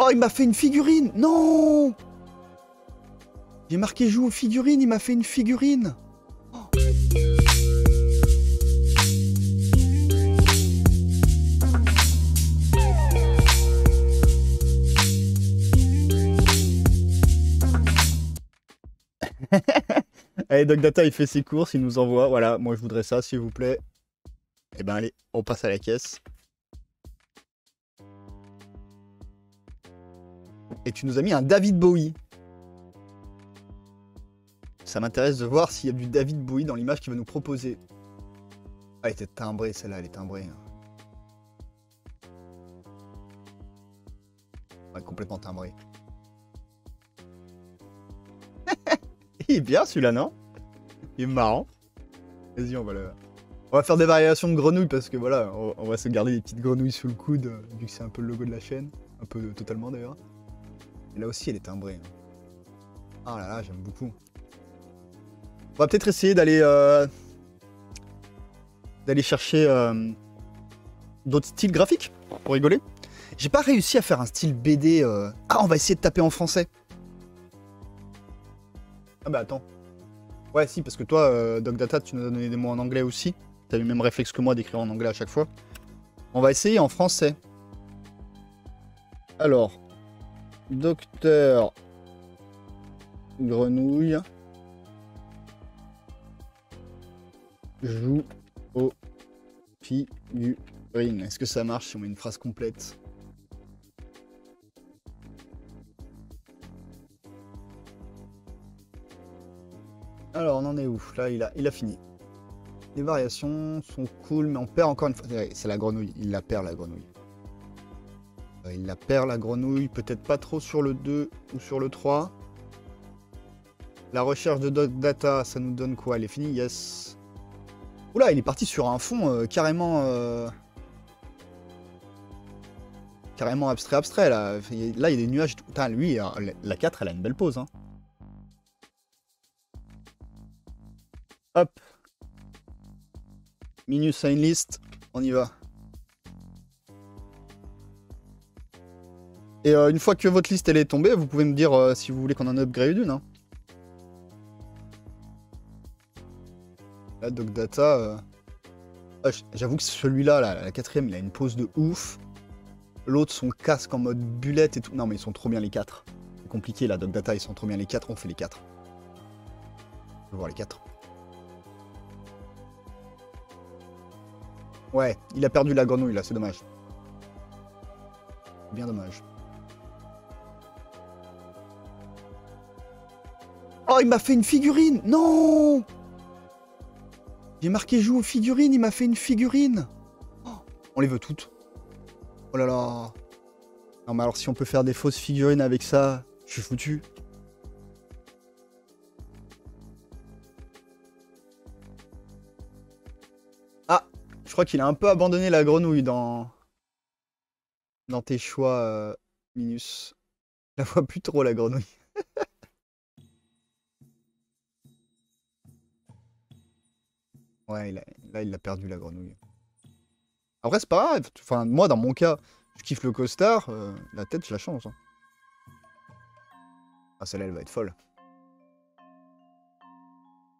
Oh, il m'a fait une figurine. Non. J'ai marqué joue aux figurines, il m'a fait une figurine. Oh. Allez, DocData, il fait ses courses, il nous envoie. Voilà, moi je voudrais ça, s'il vous plaît. Eh ben allez, on passe à la caisse. Et tu nous as mis un David Bowie. Ça m'intéresse de voir s'il y a du David Bowie dans l'image qu'il va nous proposer. Ah, elle était timbrée, celle-là, elle est timbrée. Ouais, complètement timbrée. Il est bien celui-là, non? Il est marrant. Vas-y, on va faire des variations de grenouilles parce que voilà, on va se garder des petites grenouilles sous le coude, vu que c'est un peu le logo de la chaîne. Un peu totalement d'ailleurs. Et là aussi, elle est timbrée. Ah là là, j'aime beaucoup. On va peut-être essayer d'aller chercher d'autres styles graphiques pour rigoler. J'ai pas réussi à faire un style BD. Ah, on va essayer de taper en français. Ah bah attends. Ouais, si, parce que toi, DocData, tu nous as donné des mots en anglais aussi. T'as eu le même réflexe que moi d'écrire en anglais à chaque fois. On va essayer en français. Alors, Docteur Grenouille joue aux figurines. Est-ce que ça marche si on met une phrase complète? Alors, on en est où? Là, il a fini. Les variations sont cool, mais on perd encore une fois. C'est la grenouille. Il la perd, la grenouille. Il la perd, la grenouille. Peut-être pas trop sur le 2 ou sur le 3. La recherche de DocData, ça nous donne quoi? Elle est finie? Yes. Oula, il est parti sur un fond carrément... carrément abstrait, là. Là, il y a des nuages. Putain, lui, la 4, elle a une belle pose, hein. Hop. Minus sign list, on y va. Et une fois que votre liste elle est tombée, vous pouvez me dire si vous voulez qu'on en upgrade une. Hein. Là, DocData... Ah, j'avoue que celui-là, la 4ème, il a une pose de ouf. L'autre, son casque en mode bullette et tout. Non, mais ils sont trop bien les 4. C'est compliqué là, DocData, ils sont trop bien les 4. On fait les 4. Je veux voir les 4. Ouais, il a perdu la grenouille là, c'est dommage. Bien dommage. Oh, il m'a fait une figurine! Non! J'ai marqué joue aux figurines, il m'a fait une figurine! Oh, on les veut toutes. Oh là là! Non mais alors si on peut faire des fausses figurines avec ça, je suis foutu. Ah! Je crois qu'il a un peu abandonné la grenouille dans tes choix, Minus. Je la vois plus trop la grenouille. Ouais, là il a perdu la grenouille. Après c'est pas grave, enfin moi dans mon cas, je kiffe le costard, la tête je la change. Hein. Ah celle-là elle va être folle.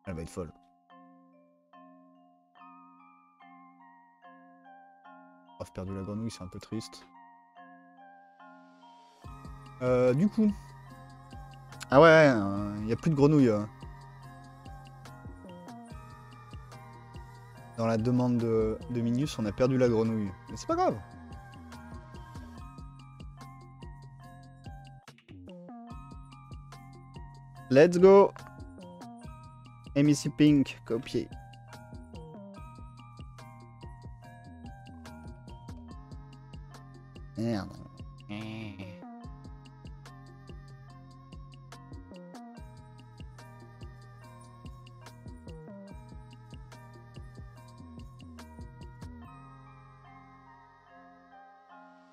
Elle va être folle. Oh, perdu la grenouille, c'est un peu triste. Du coup. Ah ouais, il n'y a plus de grenouille. Dans la demande de Minus, on a perdu la grenouille. Mais c'est pas grave. Let's go. MEC Pink, copier. Merde.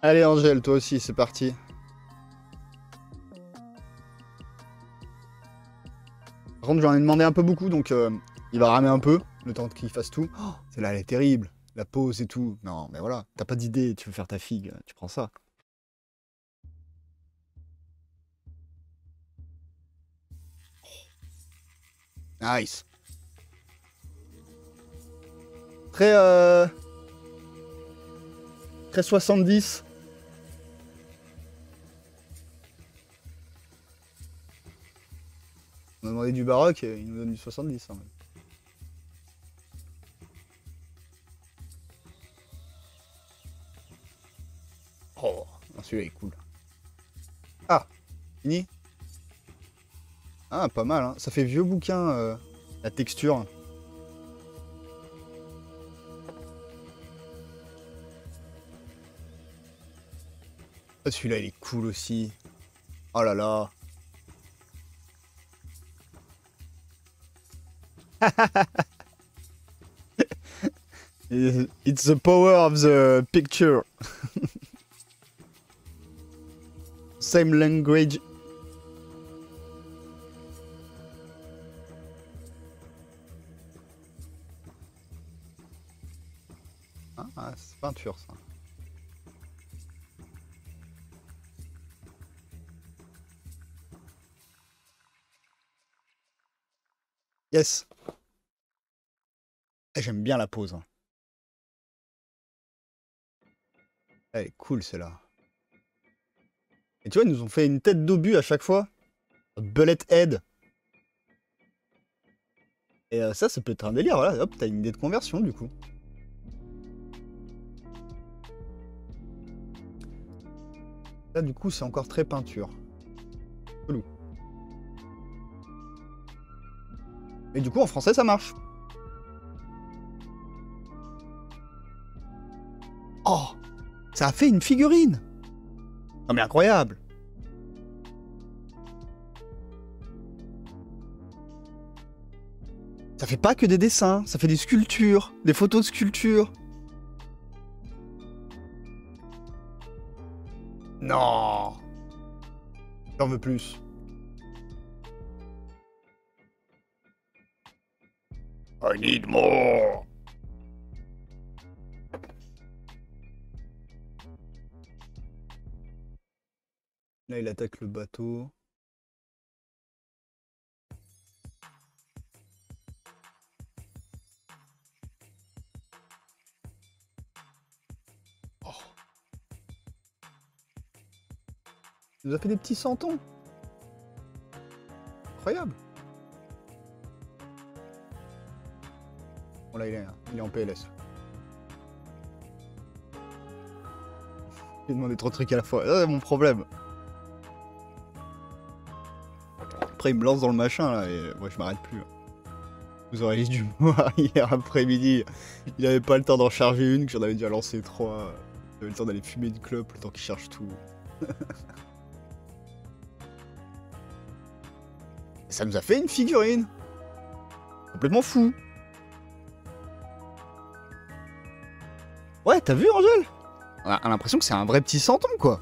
Allez Angèle, toi aussi, c'est parti. Par contre, j'en ai demandé un peu beaucoup, donc il va ramer un peu, le temps qu'il fasse tout. Oh, celle-là, elle est terrible. La pose et tout. Non, mais voilà, t'as pas d'idée, tu veux faire ta figue, tu prends ça. Nice. Très... Très 70. On a demandé du baroque et il nous donne du 70. Hein. Oh, celui-là est cool. Ah, fini. Ah, pas mal, hein. Ça fait vieux bouquin, la texture. Ah, celui-là, il est cool aussi. Oh là là. It's the power of the picture. Same language. Ah, c'est peinture ça. Yes. J'aime bien la pose. Hein. Elle est cool celle-là. Et tu vois, ils nous ont fait une tête d'obus à chaque fois. Bullet head. Et ça peut être un délire. Voilà, hop, t'as une idée de conversion du coup. Là, du coup, c'est encore très peinture. Chelou. Et du coup, en français, ça marche. Oh, ça a fait une figurine. Non mais incroyable. Ça fait pas que des dessins, ça fait des sculptures, des photos de sculptures. Non. J'en veux plus. I need more. Là, il attaque le bateau. Oh. Il nous a fait des petits santons. Incroyable. Bon là, il est en PLS. J'ai demandé trop de trucs à la fois. C'est mon problème. Après, il me lance dans le machin, là, et moi, je m'arrête plus. Vous aurez du mois hier après-midi. Il avait pas le temps d'en charger une, que j'en avais déjà lancé 3. J'avais le temps d'aller fumer une clope, le temps qu'il charge tout. Ça nous a fait une figurine. Complètement fou. Ouais, t'as vu, Angèle? On a l'impression que c'est un vrai petit santon, quoi.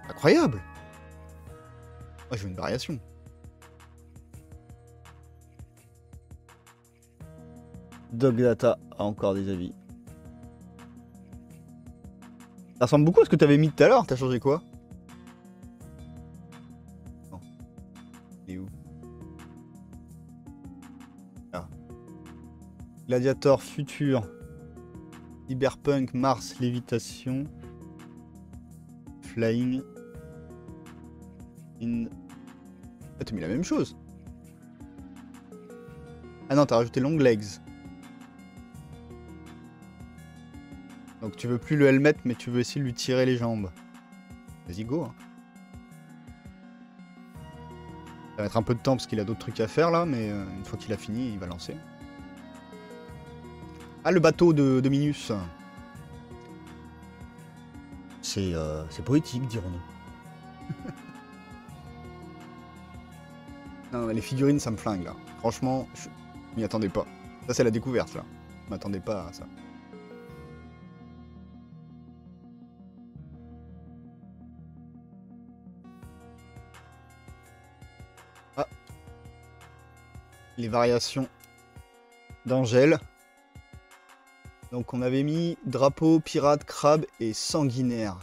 Incroyable. Moi, je veux une variation. Dog Data a encore des avis. Ça ressemble beaucoup à ce que t'avais mis tout à l'heure. T'as changé quoi? Non. Il est où? Ah. Gladiator futur. Cyberpunk, Mars, lévitation. Flying. In... Ah, t'as mis la même chose. Ah non, t'as rajouté long legs. Donc tu veux plus le helmet, mais tu veux essayer de lui tirer les jambes. Vas-y, go. Hein. Ça va mettre un peu de temps parce qu'il a d'autres trucs à faire là, mais une fois qu'il a fini, il va lancer. Ah, le bateau de Minus. C'est poétique, dirons-nous. Non, mais les figurines, ça me flingue là. Franchement, je m'y attendais pas. Ça, c'est la découverte là. Je m'attendais pas à ça. Ah. Les variations d'Angèle. Donc on avait mis drapeau, pirate, crabe et sanguinaire.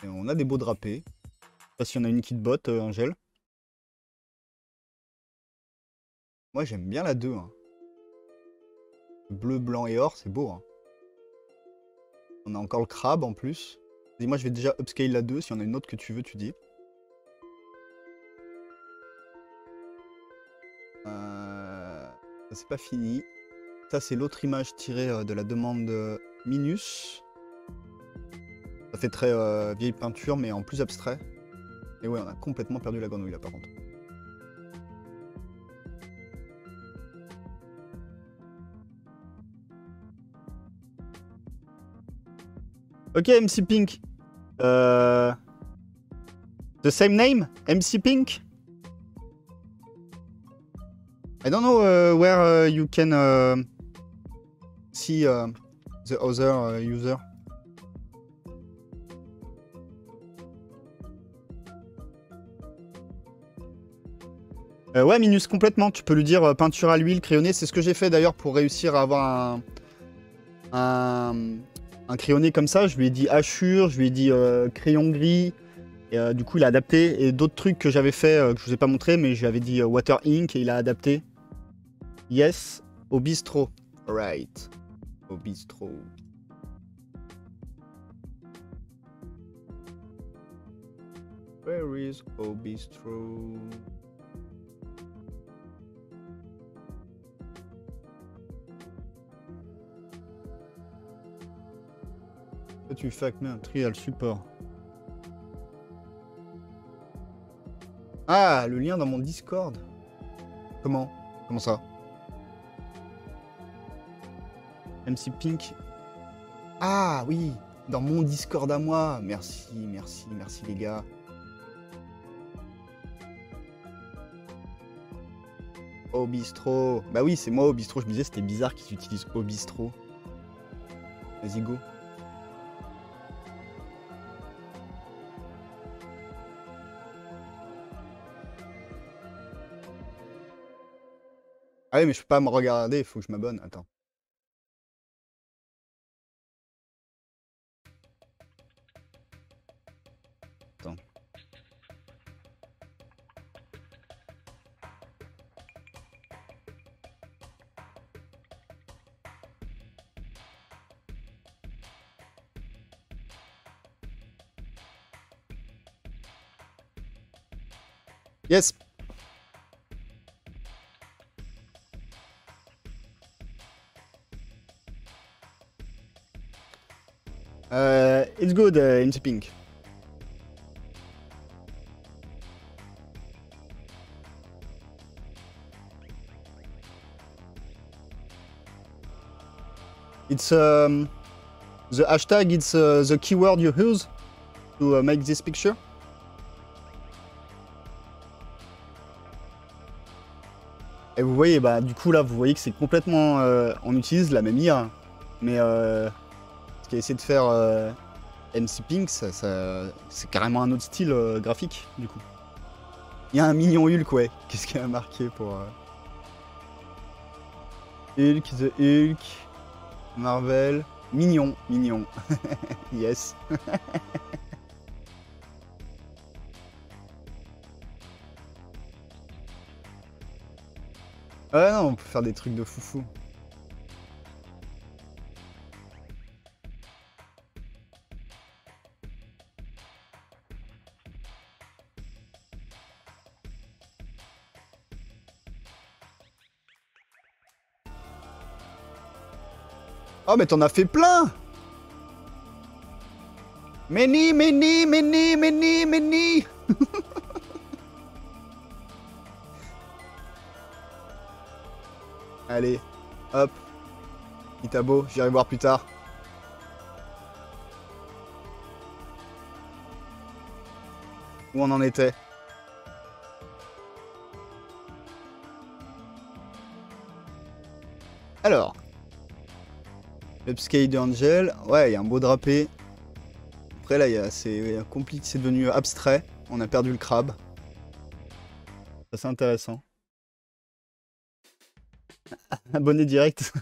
Et on a des beaux drapés. Je sais pas s'il y en a une qui te botte, Angèle. Moi, j'aime bien la 2. Hein. Bleu, blanc et or, c'est beau. Hein. On a encore le crabe en plus. Dis-moi, je vais déjà upscale la 2. Si on a une autre que tu veux, tu dis. Ça, c'est pas fini. Ça, c'est l'autre image tirée de la demande de Minus. Ça fait très vieille peinture, mais en plus abstrait. Et ouais, on a complètement perdu la grenouille là, par contre. Ok, MC Pink. The same name? MC Pink? I don't know where you can see the other user. Ouais, Minus, complètement. Tu peux lui dire peinture à l'huile, crayonné. C'est ce que j'ai fait d'ailleurs pour réussir à avoir un crayonné comme ça. Je lui ai dit hachure, je lui ai dit crayon gris. Et du coup, il a adapté. Et d'autres trucs que j'avais fait que je vous ai pas montré, mais je lui avais dit water ink et il a adapté. Yes, au bistrot. Right. Au bistrot. Where is au bistrot? Tu fais avec un trial support. Ah, le lien dans mon Discord. Comment ça? MC Pink. Ah oui, dans mon Discord à moi. Merci les gars. Au bistrot. Bah oui, c'est moi au bistrot. Je me disais c'était bizarre qu'ils utilisent au bistrot. Vas-y, go. Ah oui, mais je peux pas me regarder, il faut que je m'abonne. Attends. Yes. It's good, MC Pink. It's the hashtag. It's the keyword you use to make this picture. Et vous voyez, bah du coup là, vous voyez que c'est complètement, on utilise la même IA, mais ce qu'a essayé de faire MC Pink, c'est carrément un autre style graphique du coup. Il y a un mignon Hulk, ouais. Qu'est-ce qu'il a marqué pour Hulk, The Hulk, Marvel, mignon. Yes. Ouais, non, on peut faire des trucs de foufou. Oh, mais t'en as fait plein! Many. Allez, hop. Itabo, j'irai voir plus tard. Où on en était? Alors. Upscale d'Angel. Ouais, il y a un beau drapé. Après, là, c'est compliqué, c'est devenu abstrait. On a perdu le crabe. Ça, c'est intéressant. Abonné direct.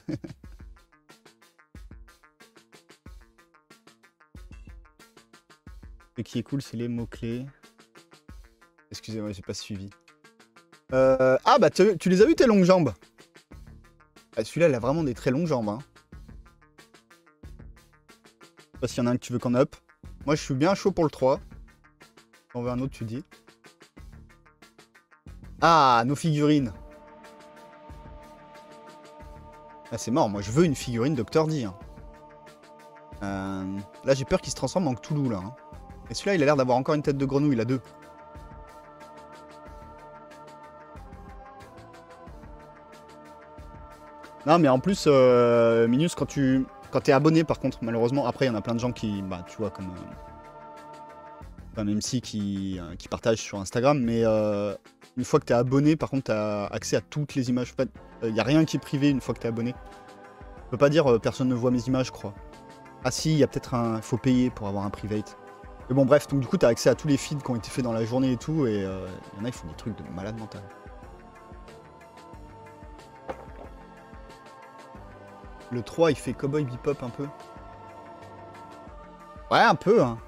Ce qui est cool, c'est les mots-clés. Excusez-moi, j'ai pas suivi. Ah bah tu les as vu tes longues jambes? Ah, celui-là, il a vraiment des très longues jambes. Hein. Je sais pas s'il y en a un que tu veux qu'on up. Moi, je suis bien chaud pour le 3. Si on veut un autre, tu dis. Ah, nos figurines. Ah, c'est mort, moi je veux une figurine Dr. D. Hein. Là, j'ai peur qu'il se transforme en Cthulhu, là. Hein. Et celui-là, il a l'air d'avoir encore une tête de grenouille, il a 2. Non, mais en plus, Minus, quand t'es abonné, par contre, malheureusement, après, il y en a plein de gens qui, bah, tu vois, comme MC qui partagent sur Instagram, mais une fois que t'es abonné, par contre, t'as accès à toutes les images. En fait, il n'y a rien qui est privé une fois que t'es abonné. Je peux pas dire personne ne voit mes images, je crois. Ah si, il y a peut-être un... faut payer pour avoir un private. Mais bon, bref, donc du coup, t'as accès à tous les feeds qui ont été faits dans la journée et tout, et il y en a, ils font des trucs de malade mental. Le 3, il fait Cowboy Bebop un peu. Ouais, un peu, hein.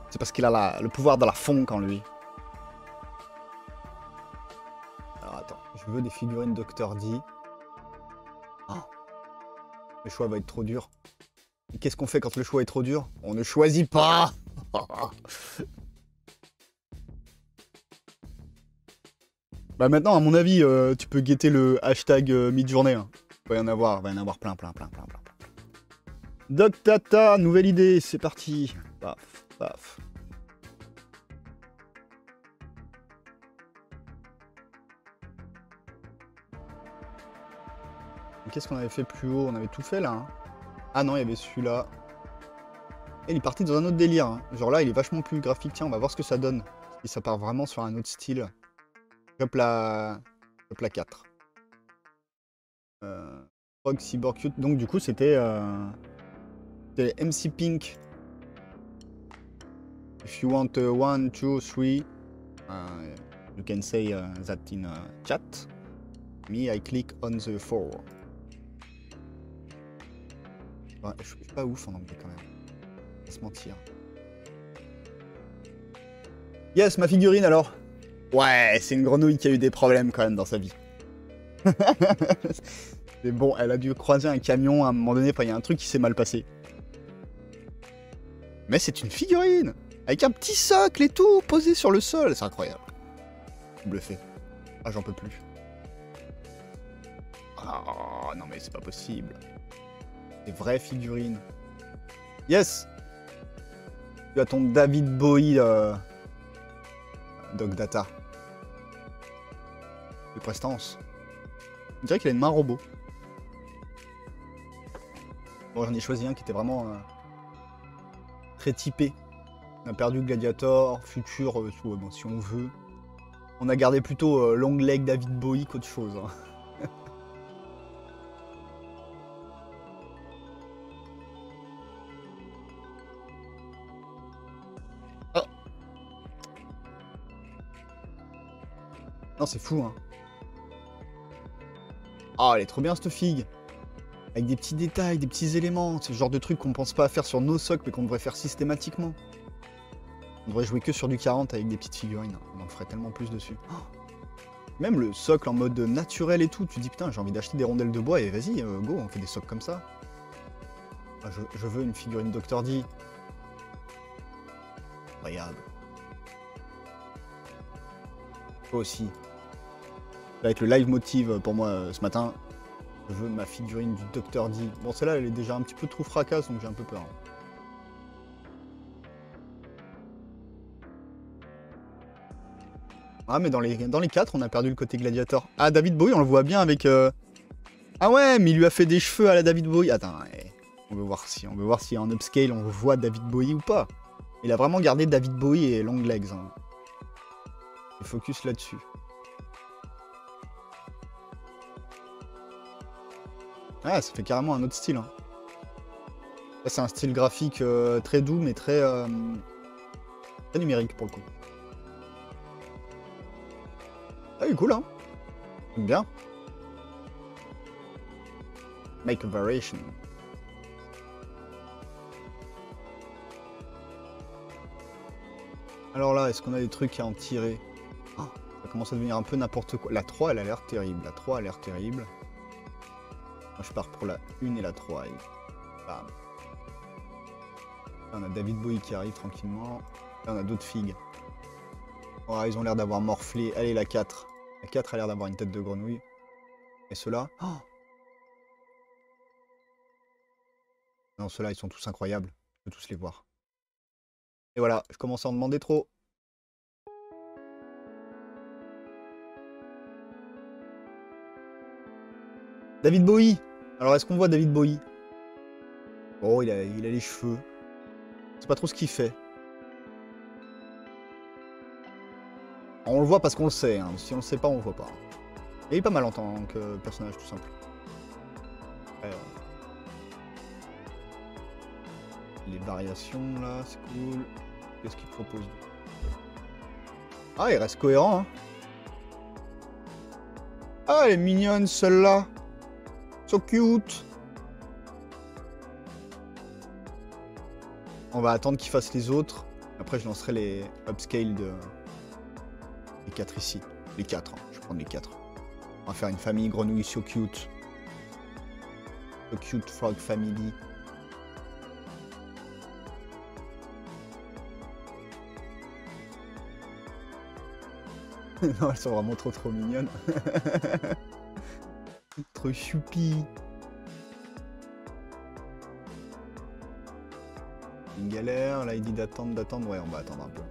C'est parce qu'il a le pouvoir de la funk en lui. Alors attends, je veux des figurines Dr. D. Ah. Le choix va être trop dur. Et qu'est-ce qu'on fait quand le choix est trop dur? On ne choisit pas. Bah maintenant, à mon avis, tu peux guetter le hashtag mid-journée. Hein. Il va y en avoir plein. Doc Tata, nouvelle idée, c'est parti. Paf, paf. Qu'est-ce qu'on avait fait plus haut? On avait tout fait là. Hein. Ah non, il y avait celui-là. Et il est parti dans un autre délire. Hein. Genre là, il est vachement plus graphique. Tiens, on va voir ce que ça donne. Si ça part vraiment sur un autre style. Hop la 4. Frog Cyborg Cute. Donc du coup, c'était MC Pink. If you want 1, 2, 3, you can say that in chat. Me, I click on the 4. Ouais, je suis pas ouf en anglais quand même. On va se mentir. Yes, ma figurine alors. Ouais, c'est une grenouille qui a eu des problèmes quand même dans sa vie. Mais bon, elle a dû croiser un camion à un moment donné, il y a un truc qui s'est mal passé. Mais c'est une figurine avec un petit socle et tout, posé sur le sol, c'est incroyable. Bluffé. Ah, j'en peux plus. Oh, non mais c'est pas possible. Des vraies figurines. Yes. Tu as ton David Bowie Dog Data. De prestance. On dirait qu'il a une main robot. Bon, j'en ai choisi un qui était vraiment très typé. On a perdu Gladiator, Future, bon, si on veut. On a gardé plutôt Long Leg David Bowie qu'autre chose. Hein. Oh. Non, c'est fou, hein. Oh, elle est trop bien cette figue. Avec des petits détails, des petits éléments. C'est le genre de truc qu'on pense pas à faire sur nos socles, mais qu'on devrait faire systématiquement. On devrait jouer que sur du 40 avec des petites figurines. On en ferait tellement plus dessus. Oh. Même le socle en mode naturel et tout. Tu te dis putain, j'ai envie d'acheter des rondelles de bois et vas-y, go, on fait des socles comme ça. Ah, je veux une figurine Dr. D. Incroyable. Toi aussi. Ça va être le live motive pour moi ce matin. Je veux ma figurine du Dr. D. Bon, celle-là, elle est déjà un petit peu trop fracasse, donc j'ai un peu peur. Ah, mais dans les 4, on a perdu le côté gladiator. Ah, David Bowie, on le voit bien avec... Ah ouais, mais il lui a fait des cheveux à la David Bowie. Attends, on veut voir si en upscale, on voit David Bowie ou pas. Il a vraiment gardé David Bowie et Long Legs. Hein. Et focus là-dessus. Ah, ça fait carrément un autre style. Hein. Là, c'est un style graphique très doux, mais très numérique pour le coup. Ah, il est cool, hein. J'aime bien. Make a variation. Alors là, est-ce qu'on a des trucs à en tirer? Oh, Ça commence à devenir un peu n'importe quoi. La 3, elle a l'air terrible. La 3 a l'air terrible. Moi, je pars pour la 1 et la 3. Et... bam. Là, on a David Bowie qui arrive tranquillement. Là, on a d'autres figues. Oh, ils ont l'air d'avoir morflé. Allez, la 4. La 4 a l'air d'avoir une tête de grenouille. Et ceux-là... Oh, non, ceux-là, ils sont tous incroyables. Je peux tous les voir. Et voilà, je commence à en demander trop. David Bowie. Alors, est-ce qu'on voit David Bowie? Oh, il a les cheveux. C'est pas trop ce qu'il fait. On le voit parce qu'on le sait. Hein. Si on le sait pas, on le voit pas. Il est pas mal en tant que personnage, tout simple. Les variations, là, c'est cool. Qu'est-ce qu'il propose? Ah, il reste cohérent, hein. Ah, elle est mignonne, celle-là. So cute. On va attendre qu'il fasse les autres. Après, je lancerai les upscale de... les 4 ici. Les 4, hein. Je vais prendre les 4. On va faire une famille grenouille so cute. So cute frog family. Non, elles sont vraiment trop mignonnes. Trop choupi. Une galère, là il dit d'attendre. Ouais, on va attendre un peu.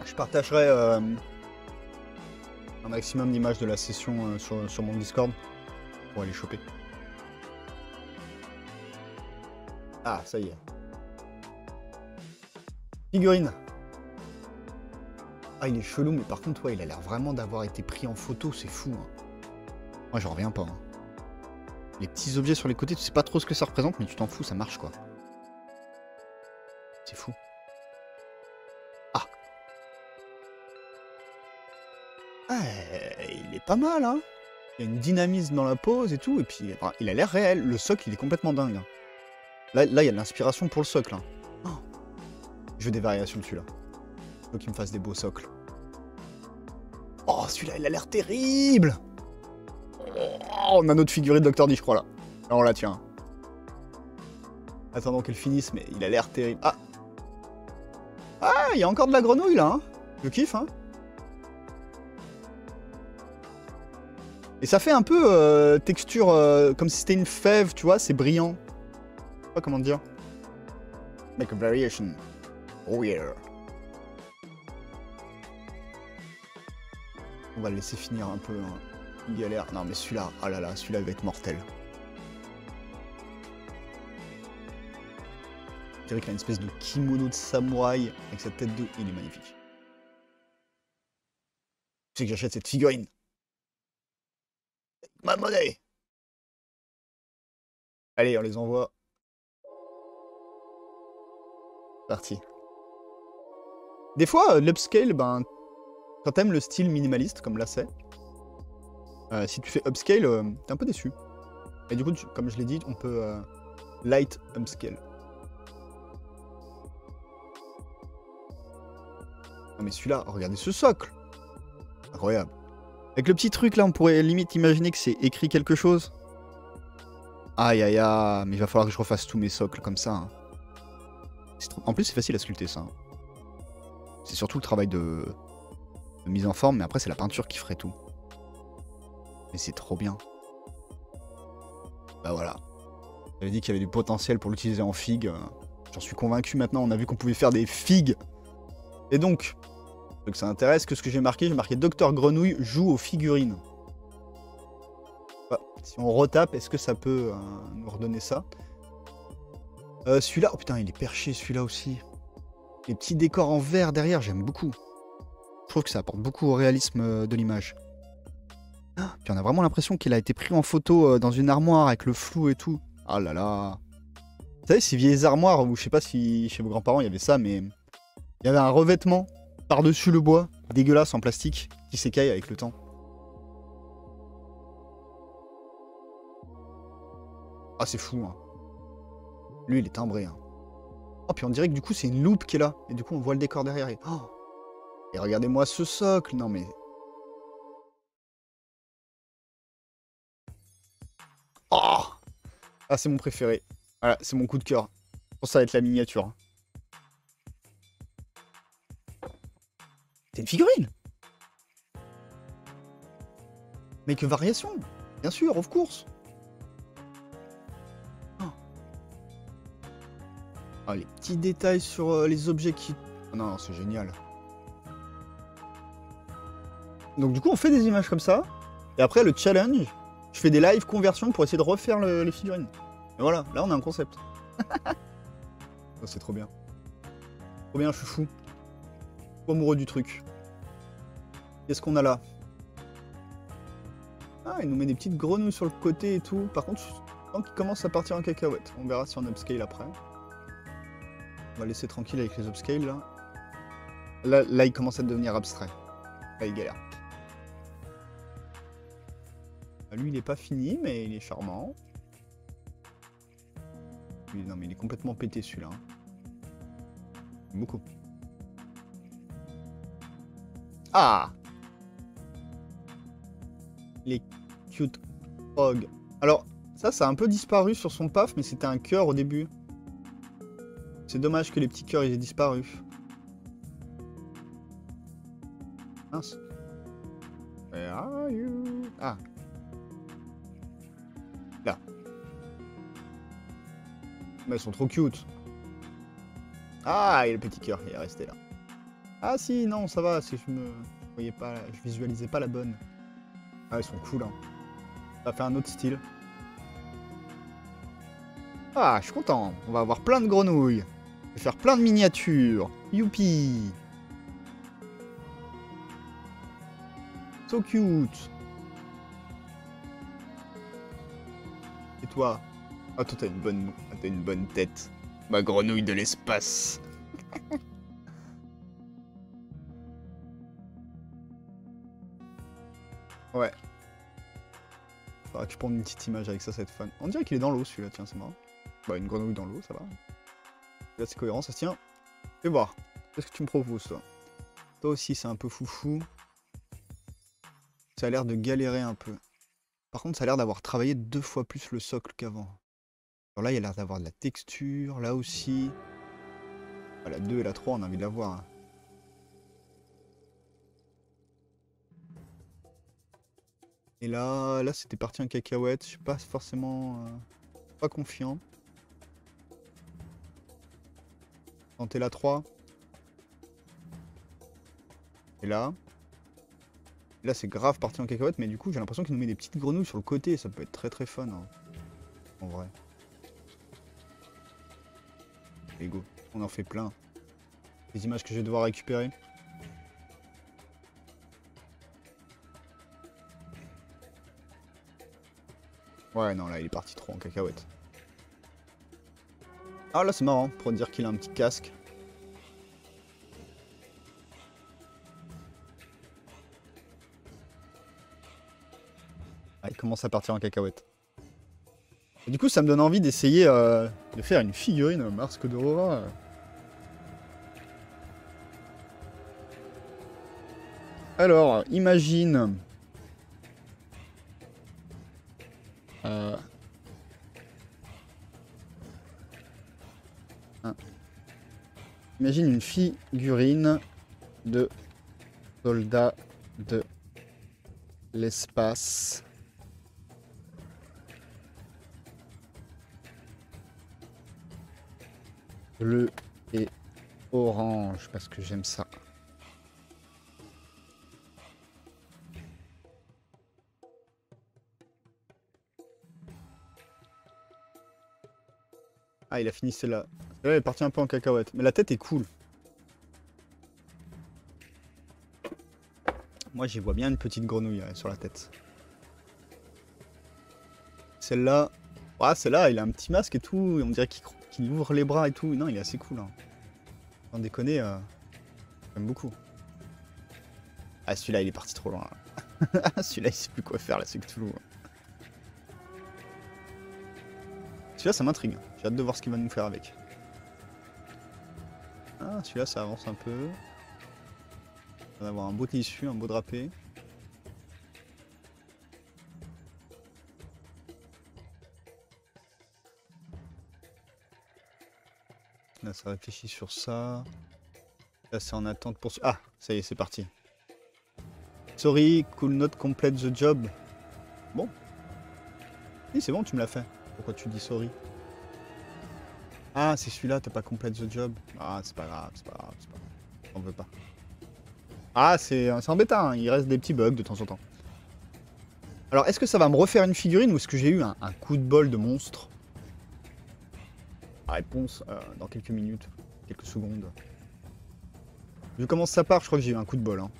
Je partagerai un maximum d'images de la session sur mon Discord pour aller choper. Ah, ça y est. Figurine. Ah, il est chelou, mais par contre, ouais, il a l'air vraiment d'avoir été pris en photo, c'est fou. Hein. Moi, j'en reviens pas. Hein. Les petits objets sur les côtés, tu sais pas trop ce que ça représente, mais tu t'en fous, ça marche, quoi. C'est fou. Ah. Ah, il est pas mal, hein. Il y a une dynamisme dans la pose et tout, et puis enfin, il a l'air réel. Le socle, il est complètement dingue. Hein. Là, il y a de l'inspiration pour le socle. Hein. Oh. Je veux des variations de celui-là. Il faut qu'il me fasse des beaux socles. Oh, celui-là, il a l'air terrible. Oh, on a notre figurine de Dr. D, je crois, là. Là, on la tient. Attendons qu'elle finisse, mais il a l'air terrible. Ah. Ah, il y a encore de la grenouille, là. Hein. Je kiffe, hein. Et ça fait un peu texture comme si c'était une fève, tu vois, c'est brillant. Je sais pas comment dire. Make a variation. Oh yeah. On va le laisser finir un peu. Hein. Une galère. Non mais celui-là, oh là là, celui-là va être mortel. Je dirais qu'il a une espèce de kimono de samouraï avec sa tête de... Il est magnifique. Tu sais que j'achète cette figurine. Ma monnaie. Allez, on les envoie. Parti. Des fois, l'upscale, ben, quand t'aimes le style minimaliste, comme là c'est, si tu fais upscale, t'es un peu déçu. Et du coup, comme je l'ai dit, on peut light upscale. Non mais celui-là, regardez ce socle. Incroyable. Avec le petit truc là, on pourrait limite imaginer que c'est écrit quelque chose. Aïe aïe aïe, mais il va falloir que je refasse tous mes socles comme ça. Hein. En plus, c'est facile à sculpter ça. Hein. C'est surtout le travail de mise en forme, mais après, c'est la peinture qui ferait tout. Mais c'est trop bien. Bah voilà. J'avais dit qu'il y avait du potentiel pour l'utiliser en figue. J'en suis convaincu maintenant. On a vu qu'on pouvait faire des figues. Et donc, ceux que ça intéresse, que ce que j'ai marqué Dr Grenouille joue aux figurines. Bah, si on retape, est-ce que ça peut nous redonner ça? Celui-là, oh putain, il est perché celui-là aussi. Les petits décors en verre derrière, j'aime beaucoup. Je trouve que ça apporte beaucoup au réalisme de l'image. Puis on a vraiment l'impression qu'il a été pris en photo dans une armoire avec le flou et tout. Ah là là. Vous savez, ces vieilles armoires, où je sais pas si chez vos grands-parents il y avait ça, mais il y avait un revêtement par-dessus le bois, dégueulasse en plastique, qui s'écaille avec le temps. Ah, c'est fou, hein. Lui, il est timbré, hein. Oh, puis on dirait que du coup, c'est une loupe qui est là. Et du coup, on voit le décor derrière. Et, oh, et regardez-moi ce socle. Non, mais... Oh, ah, c'est mon préféré. Voilà, c'est mon coup de cœur. Pour ça va être la miniature. C'est une figurine. Mais que variation. Bien sûr, of course. Oh. Ah, les petits détails sur les objets qui... Oh, non, c'est génial. Donc du coup, on fait des images comme ça. Et après, le challenge, je fais des live conversions pour essayer de refaire les figurines. Et voilà, là, on a un concept. Oh, c'est trop bien. Trop bien, je suis fou. Trop amoureux du truc. Qu'est-ce qu'on a là? Ah, il nous met des petites grenouilles sur le côté et tout. Par contre, je sens qu'il commence à partir en cacahuète. On verra si on upscale après. On va laisser tranquille avec les upscales, là. Là, il commence à devenir abstrait. Là, il galère. Lui, il est pas fini, mais il est charmant. Lui, non, mais il est complètement pété, celui-là. Beaucoup. Ah! Les cute frog. Alors, ça a un peu disparu sur son paf, mais c'était un cœur au début. C'est dommage que les petits cœurs ils aient disparu. Mince. Where are you? Ah. Là. Mais elles sont trop cute. Ah, et le petit cœur, il est resté là. Ah si, non, ça va, c'est que je voyais pas, je visualisais pas la bonne. Ah, elles sont cool, hein. Ça fait un autre style. Ah, je suis content. On va avoir plein de grenouilles. Je vais faire plein de miniatures. Youpi. So cute. Et toi? Ah, toi, t'as une bonne tête. Ma grenouille de l'espace. Ouais. Faudra que je prenne une petite image avec ça, ça va être fun. On dirait qu'il est dans l'eau, celui-là. Tiens, c'est marrant. Bah, une grenouille dans l'eau, ça va. Là, c'est cohérent, ça se tient. Fais voir. Qu'est-ce que tu me proposes, toi? Toi aussi, c'est un peu foufou. Ça a l'air de galérer un peu. Par contre, ça a l'air d'avoir travaillé 2 fois plus le socle qu'avant. Alors là, il y a l'air d'avoir de la texture. Là aussi. Ah, la 2 et la 3, on a envie de la voir. Hein. Et là c'était parti en cacahuète. Je suis pas forcément pas confiant. Tenter la 3. Et là. Là, c'est grave parti en cacahuète, mais du coup, j'ai l'impression qu'il nous met des petites grenouilles sur le côté. Ça peut être très très fun. Hein. En vrai. Allez, go. On en fait plein. Les images que je vais devoir récupérer. Ouais, non, là, il est parti trop en cacahuète. Ah, là, c'est marrant, pour dire qu'il a un petit casque. Ah, il commence à partir en cacahuète. Et du coup, ça me donne envie d'essayer de faire une figurine Masque d'Aurora. Alors, imagine... Imagine une figurine de soldat de l'espace. Bleu et orange, parce que j'aime ça. Ah, il a fini celle-là. Celle-là, elle est partie un peu en cacahuète. Mais la tête est cool. Moi, j'y vois bien une petite grenouille sur la tête. Celle-là... Ah, celle-là, il a un petit masque et tout. On dirait qu'il ouvre les bras et tout. Non, il est assez cool. Hein. Sans déconner, j'aime beaucoup. Ah, celui-là, il est parti trop loin. Celui-là, il sait plus quoi faire, là, c'est que tout. celui-là, ça m'intrigue. J'ai hâte de voir ce qu'il va nous faire avec. Ah, celui-là, ça avance un peu. On va avoir un beau tissu, un beau drapé. Là, ça réfléchit sur ça. Là, c'est en attente pour... Ah, ça y est, c'est parti. Sorry, could not complete the job. Bon. Oui, c'est bon, tu me l'as fait. Pourquoi tu dis sorry? Ah, c'est celui-là, t'as pas complete the job. Ah, c'est pas grave, c'est pas grave, c'est pas grave. On veut pas. Ah, c'est embêtant, hein. Il reste des petits bugs de temps en temps. Alors, est-ce que ça va me refaire une figurine ou est-ce que j'ai eu un coup de bol de monstre? La réponse dans quelques minutes, quelques secondes. Vu comment ça part, je crois que j'ai eu un coup de bol. Hein.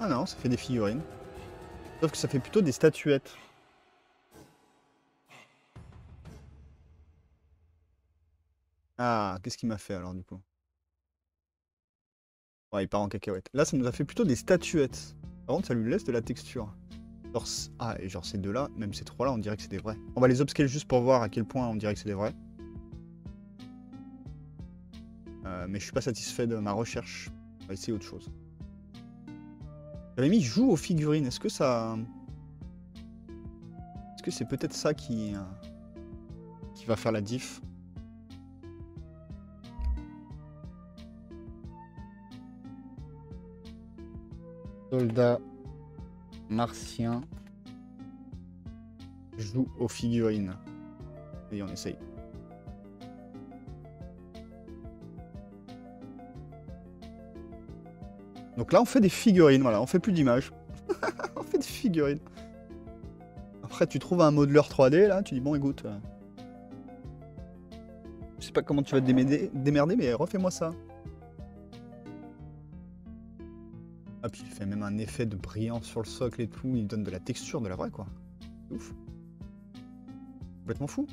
Ah non, ça fait des figurines. Sauf que ça fait plutôt des statuettes. Ah, qu'est-ce qu'il m'a fait alors du coup? Ouais, il part en cacahuète. Là, ça nous a fait plutôt des statuettes. Par contre, ça lui laisse de la texture. Genre, ah, et genre ces deux-là, même ces trois-là, on dirait que c'est des vrais. On va les upscale juste pour voir à quel point on dirait que c'est des vrais. Mais je suis pas satisfait de ma recherche. On va essayer autre chose. J'avais mis joue aux figurines. Est-ce que ça... Est-ce que c'est peut-être ça qui va faire la diff? Soldat martien joue aux figurines. Et on essaye. Donc là, on fait des figurines, voilà, on fait plus d'images. On fait des figurines. Après, tu trouves un modeleur 3D, là, tu dis, bon, écoute... je sais pas comment tu vas te démerder, mais refais-moi ça. Ah, puis il fait même un effet de brillance sur le socle et tout, il donne de la texture, de la vraie, quoi. C'est ouf. Complètement fou.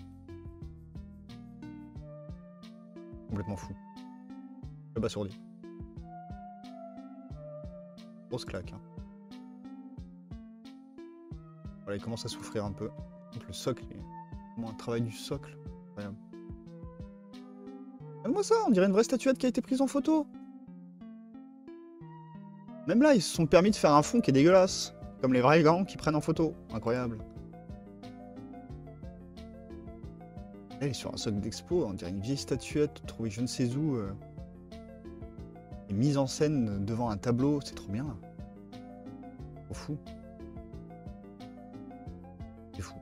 Complètement fou. Abasourdi. Grosse claque. Hein. Voilà, il commence à souffrir un peu. Donc le socle, vraiment un travail du socle. Incroyable. Regarde-moi ça, on dirait une vraie statuette qui a été prise en photo. Même là, ils se sont permis de faire un fond qui est dégueulasse. Comme les vrais gants qui prennent en photo. Incroyable. Là, il est sur un socle d'expo, on dirait une vieille statuette trouvée je ne sais où. Et mise en scène devant un tableau, c'est trop bien. Trop fou. C'est fou.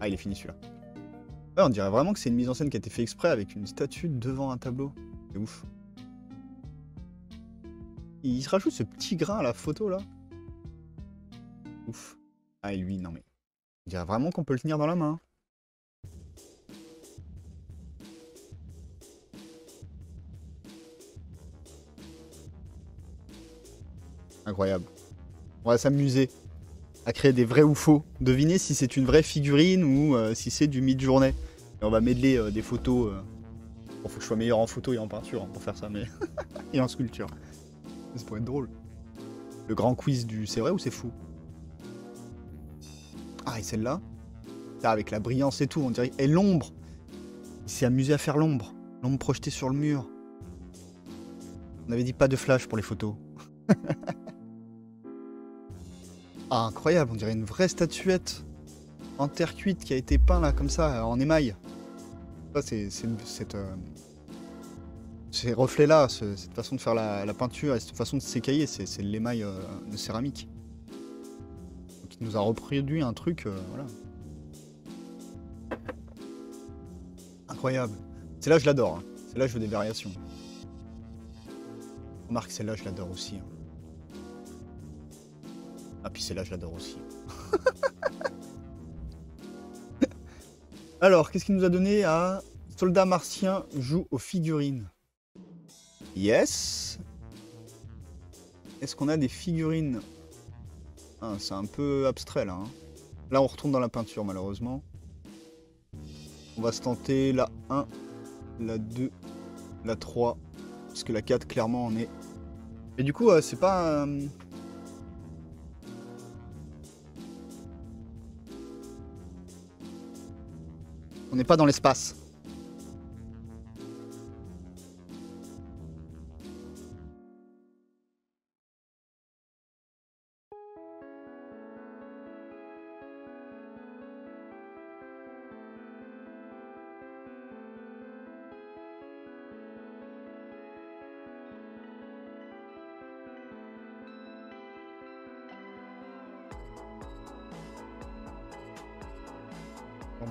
Ah, il est fini celui-là. Ouais, on dirait vraiment que c'est une mise en scène qui a été faite exprès avec une statue devant un tableau. C'est ouf. Il se rajoute ce petit grain à la photo là. Ouf. Ah, et lui, non mais. On dirait vraiment qu'on peut le tenir dans la main. Incroyable. On va s'amuser à créer des vrais ou faux. Devinez si c'est une vraie figurine ou si c'est du mid-journée. Et on va mêler des photos. Bon, faut que je sois meilleur en photo et en peinture hein, pour faire ça, mais. Et en sculpture. Ça pourrait être drôle. Le grand quiz du c'est vrai ou c'est fou? Ah, et celle-là? Là, avec la brillance et tout, on dirait. Et l'ombre! Il s'est amusé à faire l'ombre. L'ombre projetée sur le mur. On avait dit pas de flash pour les photos. Ah, incroyable, on dirait une vraie statuette en terre cuite qui a été peint là, comme ça, en émail. Ça, c'est ces reflets-là, cette façon de faire la peinture et cette façon de s'écailler, c'est l'émail de céramique. Donc, il nous a reproduit un truc, voilà. Incroyable. Celle-là, je l'adore. Hein. Celle-là, je veux des variations. Remarque, celle-là, je l'adore aussi. Hein. Ah, puis celle-là, je l'adore aussi. Alors, qu'est-ce qu'il nous a donné à Soldat martien joue aux figurines? Yes. Est-ce qu'on a des figurines? Ah, c'est un peu abstrait, là. Hein. Là, on retourne dans la peinture, malheureusement. On va se tenter la 1, la 2, la 3 Parce que la 4, clairement, en est... Et du coup, c'est pas... On n'est pas dans l'espace.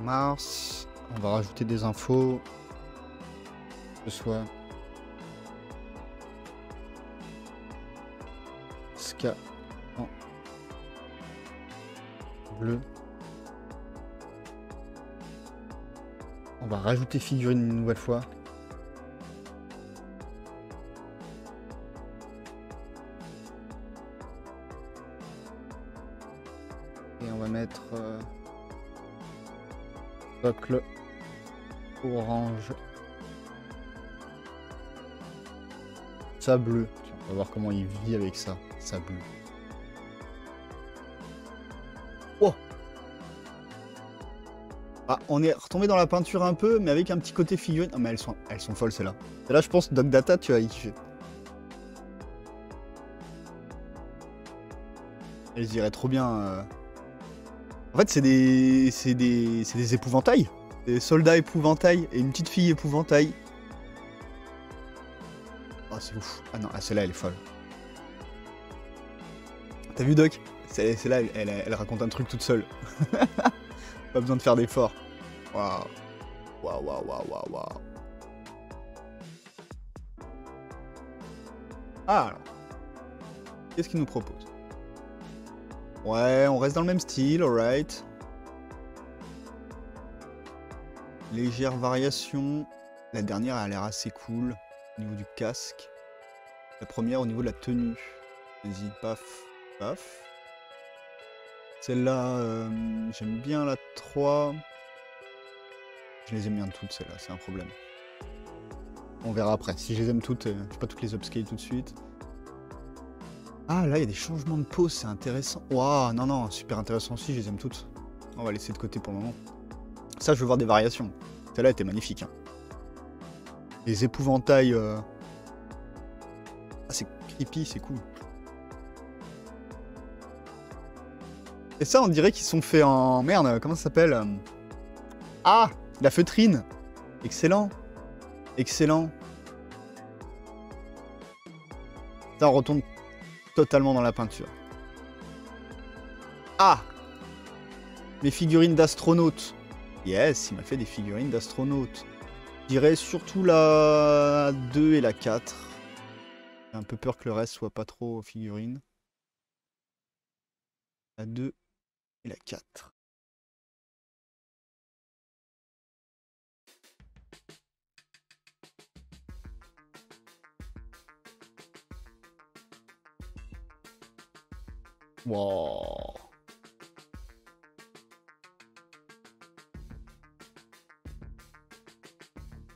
Mars, on va rajouter des infos. Que ce soit Ska en bleu. On va rajouter figurine une nouvelle fois. Et on va mettre socle orange. Ça bleu. On va voir comment il vit avec ça. Ça bleu. Oh! Ah, on est retombé dans la peinture un peu, mais avec un petit côté figurine. Ah, mais elles sont folles celles-là. Et là, je pense Dog Data, tu vas y kiffer. Elles iraient trop bien. En fait, c'est des épouvantails. Des soldats épouvantails et une petite fille épouvantail. Oh, c'est ouf. Ah non, celle-là, elle est folle. T'as vu, Doc? Celle-là, elle raconte un truc toute seule. Pas besoin de faire d'efforts. Waouh. Waouh, waouh, waouh, waouh, waouh. Ah, alors. Qu'est-ce qu'il nous propose? Ouais, on reste dans le même style, alright. Légère variation. La dernière a l'air assez cool au niveau du casque. La première au niveau de la tenue. Vas-y, paf, paf. Celle-là, j'aime bien la 3. Je les aime bien toutes, celles-là, c'est un problème. On verra après. Si je les aime toutes, je vais pas toutes les upscale tout de suite. Ah, là, il y a des changements de pose, c'est intéressant. Waouh, non, non, super intéressant aussi, je les aime toutes. On va laisser de côté pour le moment. Ça, je veux voir des variations. Celle-là était magnifique. Hein. Les épouvantails... Ah, c'est creepy, c'est cool. Et ça, on dirait qu'ils sont faits en... Merde, comment ça s'appelle? Ah, la feutrine. Excellent. Excellent. Ça, on retourne totalement dans la peinture. Ah! Mes figurines d'astronautes. Yes, il m'a fait des figurines d'astronautes. Je dirais surtout la 2 et la 4. J'ai un peu peur que le reste soit pas trop figurines. La 2 et la 4. Wow.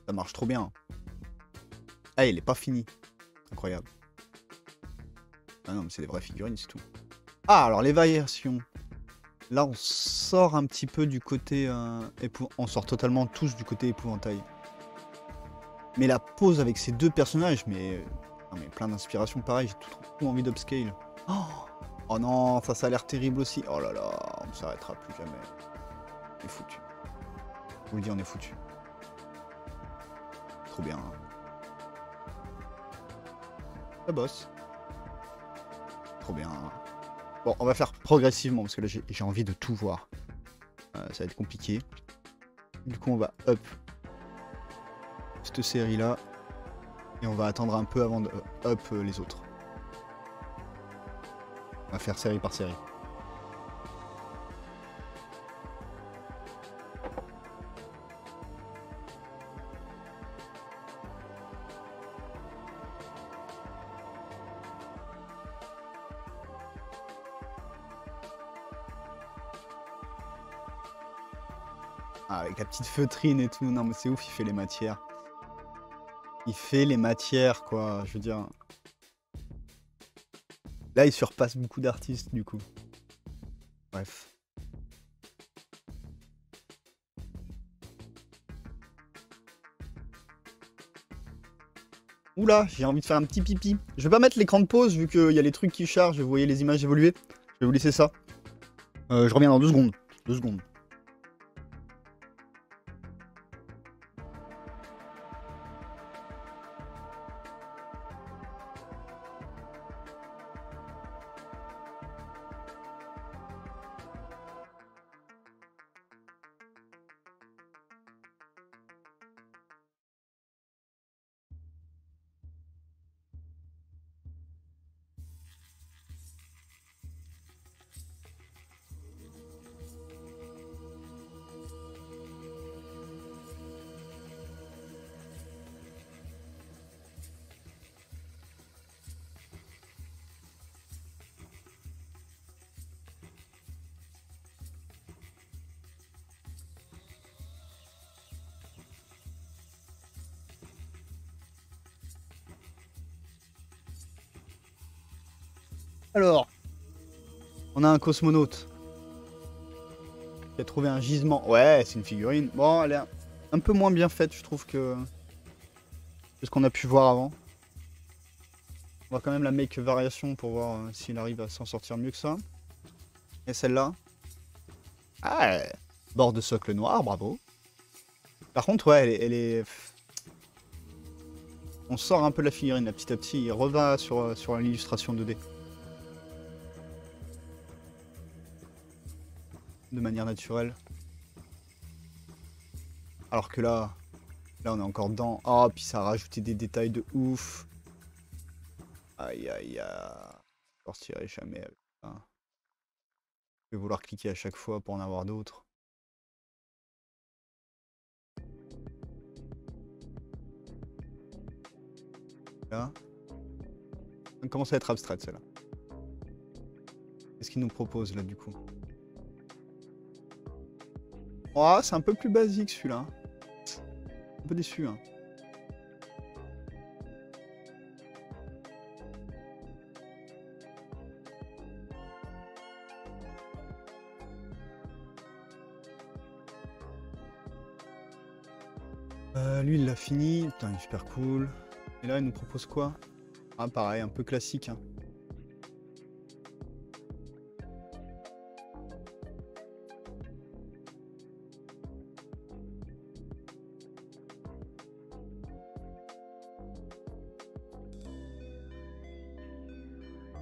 Ça marche trop bien. Ah, il est pas fini. Incroyable. Ah non, mais c'est des vraies figurines, c'est tout. Ah, alors les variations. Là, on sort un petit peu du côté... on sort totalement tous du côté épouvantail. Mais la pose avec ces deux personnages, mais... Non, mais plein d'inspiration pareil, j'ai tout envie d'upscale. Oh non, ça a l'air terrible aussi. Oh là là, on ne s'arrêtera plus jamais. On est foutu. Je vous le dis, on est foutu. Trop bien. Hein. Ça bosse. Trop bien. Bon, on va faire progressivement, parce que là, j'ai envie de tout voir. Ça va être compliqué. Du coup, on va up cette série-là. Et on va attendre un peu avant de up les autres. On va faire série par série. Ah, avec la petite feutrine et tout. Non, mais c'est ouf, il fait les matières. Il fait les matières, quoi. Je veux dire. Là, il surpasse beaucoup d'artistes, du coup. Bref. Oula, j'ai envie de faire un petit pipi. Je vais pas mettre l'écran de pause vu qu'il y a les trucs qui chargent, vous voyez les images évoluer. Je vais vous laisser ça. Je reviens dans 2 secondes. 2 secondes. Alors, on a un cosmonaute qui a trouvé un gisement. Ouais, c'est une figurine. Bon, elle est un peu moins bien faite, je trouve, que ce qu'on a pu voir avant. On va quand même la make variation pour voir s'il arrive à s'en sortir mieux que ça. Et celle-là. Ah, bord de socle noir, bravo. Par contre, ouais, elle est... On sort un peu de la figurine, là, petit à petit. Il revient sur l'illustration 2D. De manière naturelle. Alors que là on est encore dedans. Oh, puis ça a rajouté des détails de ouf. Aïe, aïe, aïe. Je sortirai jamais avec ça. Je vais vouloir cliquer à chaque fois pour en avoir d'autres. Là. Ça commence à être abstraite, celle-là. Qu'est-ce qu'il nous propose, là, du coup? Oh, c'est un peu plus basique, celui-là. Un peu déçu, hein. Lui, il l'a fini. Putain, il est super cool. Et là, il nous propose quoi? Ah, pareil, un peu classique, hein.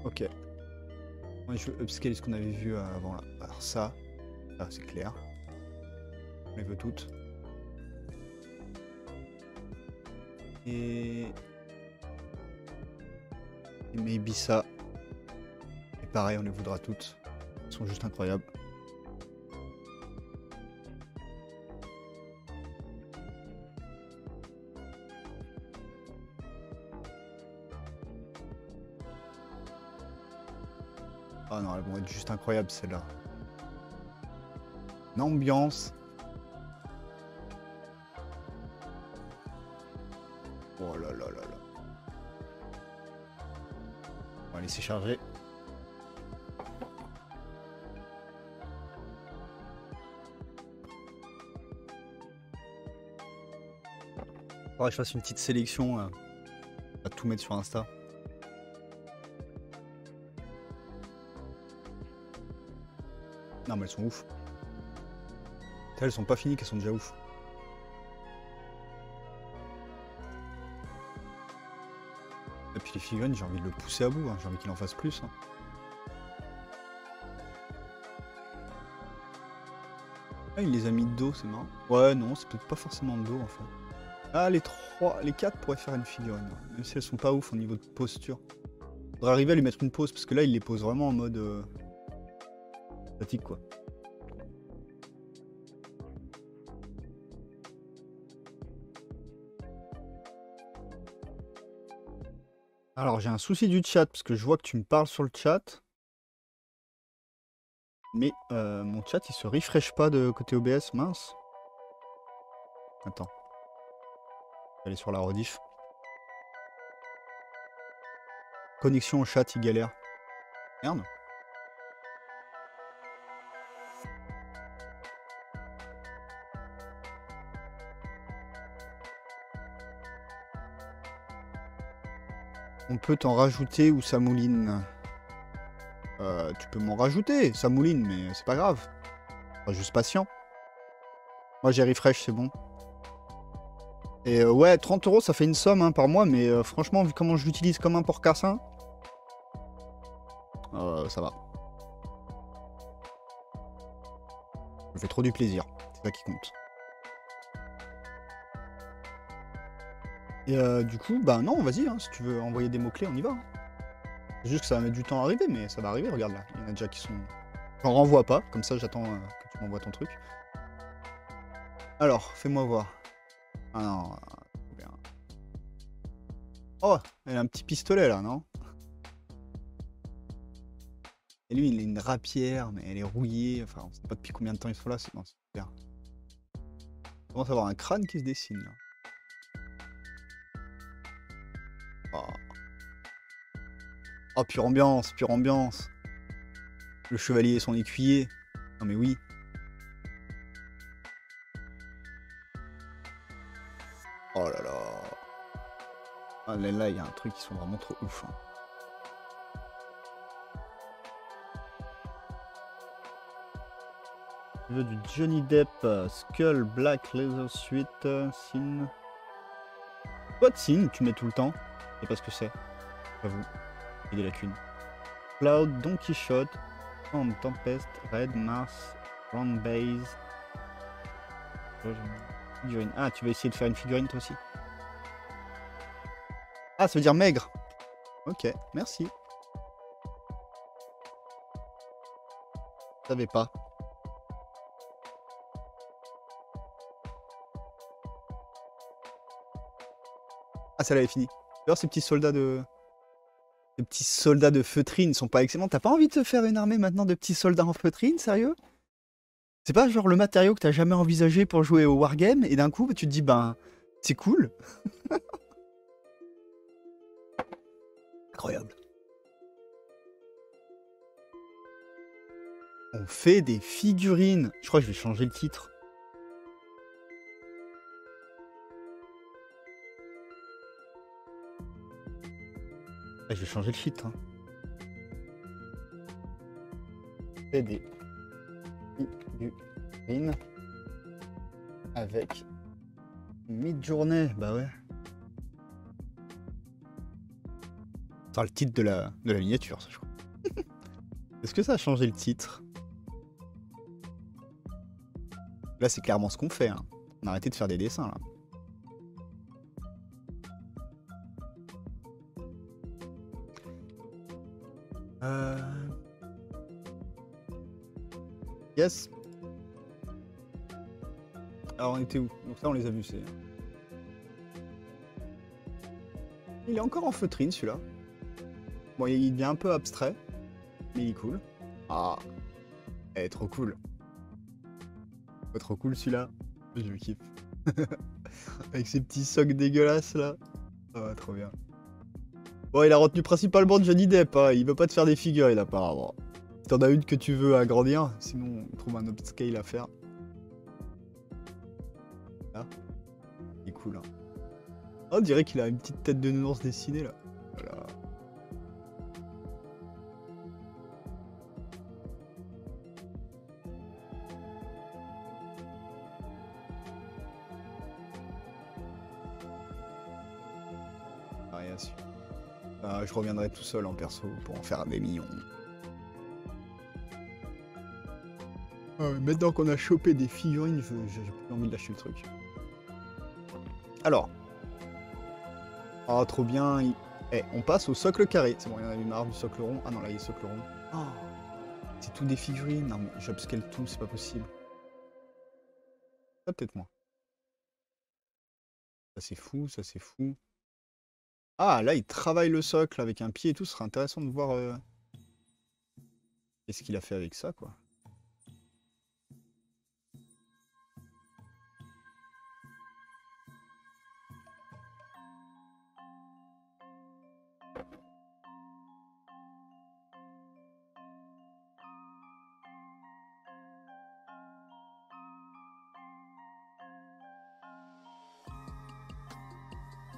Ok. Moi, je veux upscale ce qu'on avait vu avant, là. Alors ça c'est clair. On les veut toutes. Et maybe ça. Et pareil, on les voudra toutes. Elles sont juste incroyables. Ah non, elles vont être juste incroyables, celles-là. Une ambiance. Oh là là là là. On va laisser charger. Faudrait que je fasse une petite sélection. À tout mettre sur Insta. Non mais elles sont ouf. Elles sont pas finies qu'elles sont déjà ouf. Et puis les figurines, j'ai envie de le pousser à bout, hein. J'ai envie qu'il en fasse plus. Hein. Ah, il les a mis de dos, c'est marrant. Ouais, non, c'est peut-être pas forcément de dos en fait. Ah, les 4 pourraient faire une figurine. Même si elles sont pas ouf au niveau de posture. Faudrait arriver à lui mettre une pose, parce que là, il les pose vraiment en mode... statique, quoi. Alors, j'ai un souci du chat, parce que je vois que tu me parles sur le chat. Mais mon chat, il se refresh pas de côté OBS, mince. Attends. Je vais aller sur la rediff. connexion au chat, il galère. Merde. On peut t'en rajouter ou ça mouline. Tu peux m'en rajouter, ça mouline, mais c'est pas grave. Enfin, juste patient. Moi j'ai refresh, c'est bon. Et ouais, 30 € ça fait une somme hein, par mois, mais franchement, vu comment je l'utilise comme un porcassin, ça va. Je me fais trop du plaisir, c'est ça qui compte. Et du coup, bah non, vas-y, hein, si tu veux envoyer des mots-clés, on y va. Hein. C'est juste que ça va mettre du temps à arriver, mais ça va arriver, regarde là. Il y en a déjà qui sont... J'en renvoie pas, comme ça j'attends que tu m'envoies ton truc. Alors, fais-moi voir. Ah non, bien. Oh, elle a un petit pistolet là, non? Et lui, il a une rapière, mais elle est rouillée. Enfin, on sait pas depuis combien de temps ils sont là. Non, c'est super. On commence à avoir un crâne qui se dessine là. Oh. Oh, pure ambiance, pure ambiance. Le chevalier et son écuyer. Non mais oui. Oh là là. Ah là, il y a un truc qui sont vraiment trop ouf. Hein. Je veux du Johnny Depp, Skull, Black, Leather Suite, Sin. Quoi de Sin tu mets tout le temps? Je sais pas ce que c'est. J'avoue. Il y a des lacunes. Cloud, Don Quichotte, Tempest, Red, Mars, Round Base. Figurine. Ah, tu vas essayer de faire une figurine toi aussi? Ah, ça veut dire maigre. Ok, merci. Je savais pas. Ah, ça l'avait fini. D'ailleurs, ces petits soldats de... Les petits soldats de feutrine sont pas excellents. T'as pas envie de te faire une armée maintenant de petits soldats en feutrine, sérieux? C'est pas genre le matériau que t'as jamais envisagé pour jouer au wargame et d'un coup tu te dis ben c'est cool. Incroyable. On fait des figurines. Je crois que je vais changer le titre. Je vais changer le titre. Hein. On fait des figurines avec mid-journée. Bah ouais. C'est le titre de la miniature, ça je crois. Est-ce que ça a changé le titre? Là c'est clairement ce qu'on fait. Hein. On a arrêté de faire des dessins là. Yes. Alors on était où? Donc ça on les a vus, c'est... Il est encore en feutrine celui-là. Bon, il devient un peu abstrait, mais il est cool. Ah, elle est trop cool. Trop cool celui-là. Je le kiffe. Avec ses petits socks dégueulasses là. Ah, trop bien. Bon, il a retenu principalement Johnny Depp. Hein. Il veut pas te faire des figurines apparemment. Si t'en as une que tu veux agrandir, sinon on trouve un autre scale à faire. Là. Il est cool. Hein. Oh, on dirait qu'il a une petite tête de nounours dessinée là. Voilà. Variation. Je reviendrai tout seul en perso pour en faire des millions. Maintenant qu'on a chopé des figurines, j'ai plus envie de lâcher le truc. Alors. Ah, trop bien. On passe au socle carré. C'est bon, il y en avait marre du socle rond. Ah non, là, il y a le socle rond. Oh, c'est tout des figurines. Non, mais j'upscale tout, c'est pas possible. Ça, peut-être moi. Ça, c'est fou, ça, c'est fou. Ah, là, il travaille le socle avec un pied et tout. Ce serait intéressant de voir qu'est-ce qu'il a fait avec ça, quoi.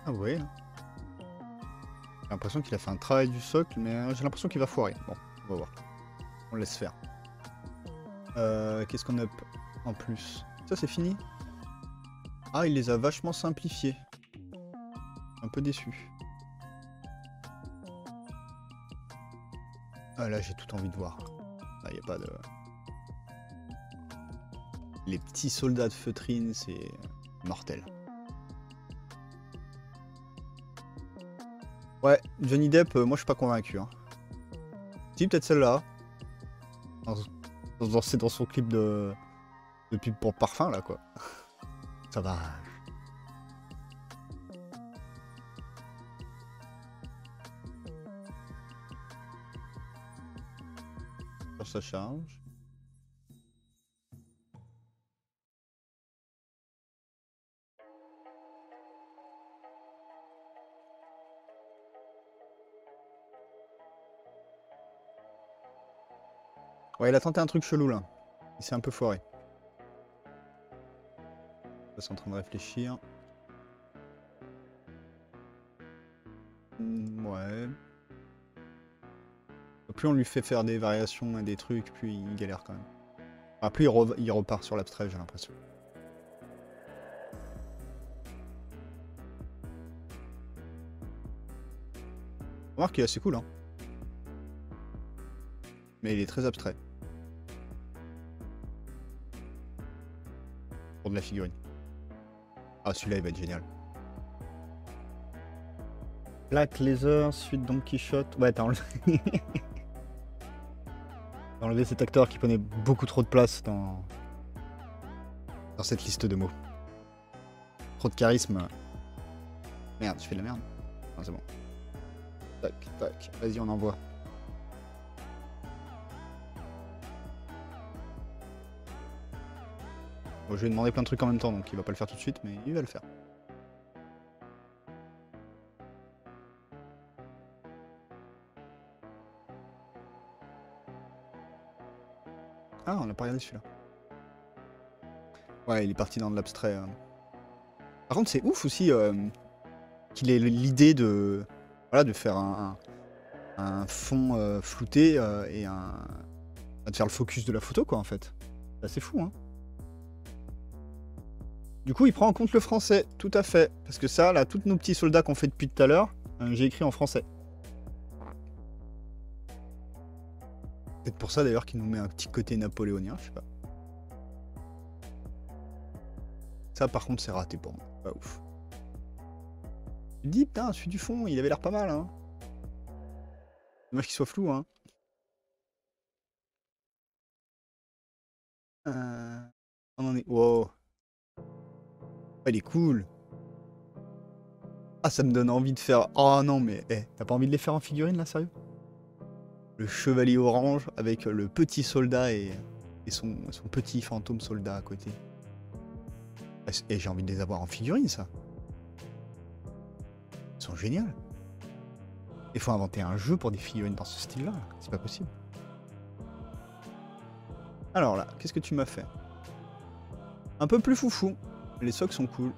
Ah ouais. J'ai l'impression qu'il a fait un travail du socle, mais j'ai l'impression qu'il va foirer. Bon, on va voir. On le laisse faire. Qu'est-ce qu'on a en plus? Ça, c'est fini? Ah, il les a vachement simplifiés. Un peu déçu. Ah là, j'ai tout envie de voir. Là, il n'y a pas de... Les petits soldats de feutrine, c'est mortel. Ouais, Johnny Depp, moi je suis pas convaincu. Hein. Si, peut-être celle-là. C'est dans son clip de pub pour parfum, là, quoi. Ça va. Ça charge. Ouais, il a tenté un truc chelou, là. Il s'est un peu foiré. Je suis en train de réfléchir. Ouais. Plus on lui fait faire des variations et des trucs, plus il galère quand même. Enfin, plus il repart sur l'abstrait, j'ai l'impression. Remarque qu'il est assez cool, hein. Mais il est très abstrait. Pour de la figurine. Ah, celui-là, il va être génial. Black Laser, suite Don Quichotte. Ouais, t'as enlevé... t'as enlevé cet acteur qui prenait beaucoup trop de place dans cette liste de mots. Trop de charisme. Merde, je fais de la merde. Non, c'est bon. Tac, tac. Vas-y, on envoie. Bon, je vais demander plein de trucs en même temps, donc il va pas le faire tout de suite, mais il va le faire. Ah, on n'a pas regardé celui-là. Ouais, il est parti dans de l'abstrait. Par contre, c'est ouf aussi qu'il ait l'idée de, voilà, de faire un fond flouté et de faire le focus de la photo, quoi, en fait. C'est assez fou, hein. Du coup, il prend en compte le français, tout à fait. Parce que ça, là, tous nos petits soldats qu'on fait depuis tout à l'heure, j'ai écrit en français. Peut-être pour ça, d'ailleurs, qu'il nous met un petit côté napoléonien, je sais pas. Ça, par contre, c'est raté pour moi. Pas ouf. Je me dis, putain, celui du fond, il avait l'air pas mal, hein. Dommage qu'il soit flou, hein. On en est... Wow. Oh, il est cool. Ah, ça me donne envie de faire... Oh non, mais t'as pas envie de les faire en figurine, là, sérieux? Le chevalier orange avec le petit soldat et son petit fantôme soldat à côté. Et j'ai envie de les avoir en figurine, ça. Ils sont géniaux. Il faut inventer un jeu pour des figurines dans ce style-là. C'est pas possible. Alors là, qu'est-ce que tu m'as fait? Un peu plus foufou. Les socks sont cool.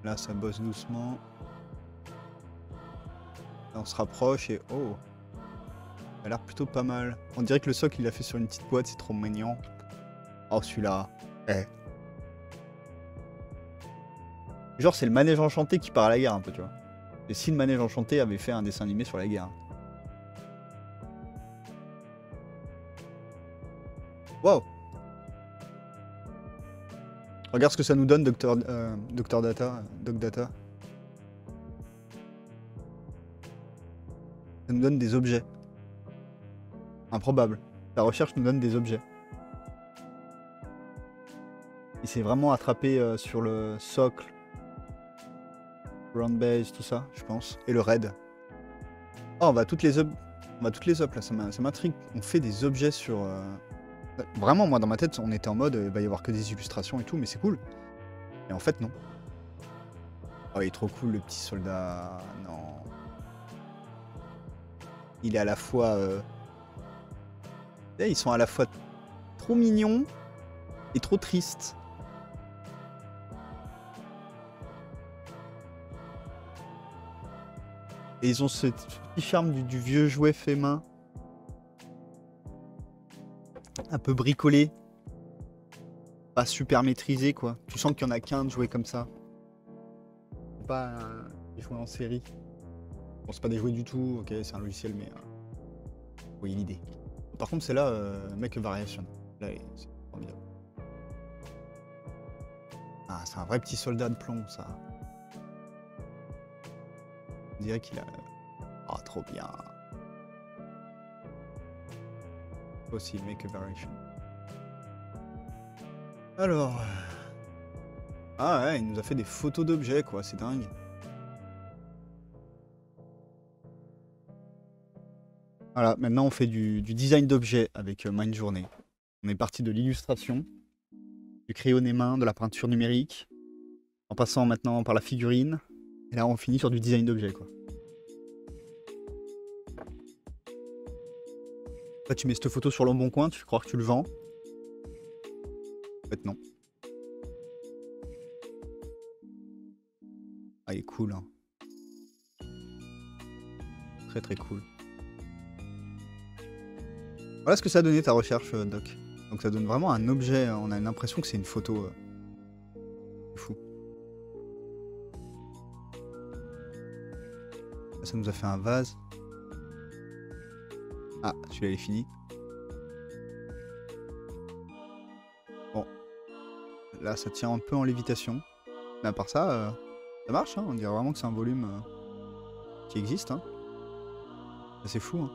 Là, ça bosse doucement. Là, on se rapproche et... Oh! Ça a l'air plutôt pas mal. On dirait que le socle, il l'a fait sur une petite boîte. C'est trop mignon. Oh, celui-là. Genre, c'est le manège enchanté qui part à la guerre, un peu, tu vois. Et si le manège enchanté avait fait un dessin animé sur la guerre. Wow! Regarde ce que ça nous donne, Docteur Data. Doc Data. Ça nous donne des objets. Improbable. La recherche nous donne des objets. Il s'est vraiment attrapé sur le socle. Ground base, tout ça, je pense. Et le raid. Oh, on va toutes les up là, ça m'intrigue. On fait des objets sur... Vraiment, moi, dans ma tête, on était en mode, il va y avoir que des illustrations et tout, mais c'est cool. Et en fait, non. Oh, il est trop cool, le petit soldat. Non. Il est à la fois... Ils sont à la fois trop mignons et trop tristes. Et ils ont ce petit charme du vieux jouet fait main. Un peu bricolé. Pas super maîtrisé quoi. Tu sens qu'il y en a qu'un de jouets comme ça. C'est pas des jouets en série. Bon, c'est pas des jouets du tout, ok, c'est un logiciel, mais vous voyez l'idée. Par contre, c'est là, Make a Variation. Là, c'est formidable. Ah, c'est un vrai petit soldat de plomb, ça. On dirait qu'il a... Ah, trop bien. Aussi, Make a Variation. Alors... Ah ouais, il nous a fait des photos d'objets, quoi, c'est dingue. Voilà, maintenant on fait du design d'objets avec Midjourney. On est parti de l'illustration, du crayon des mains, de la peinture numérique, en passant maintenant par la figurine, et là on finit sur du design d'objets, quoi. Là tu mets cette photo sur le bon coin, tu crois que tu le vends. En fait non. Ah il est cool, hein. Très très cool. Voilà ce que ça a donné ta recherche, Doc. Donc ça donne vraiment un objet, on a l'impression que c'est une photo. C'est fou. Là, ça nous a fait un vase. Ah, celui-là il est fini. Bon. Là ça tient un peu en lévitation. Mais à part ça, ça marche, hein. On dirait vraiment que c'est un volume qui existe. Hein. C'est fou. Hein.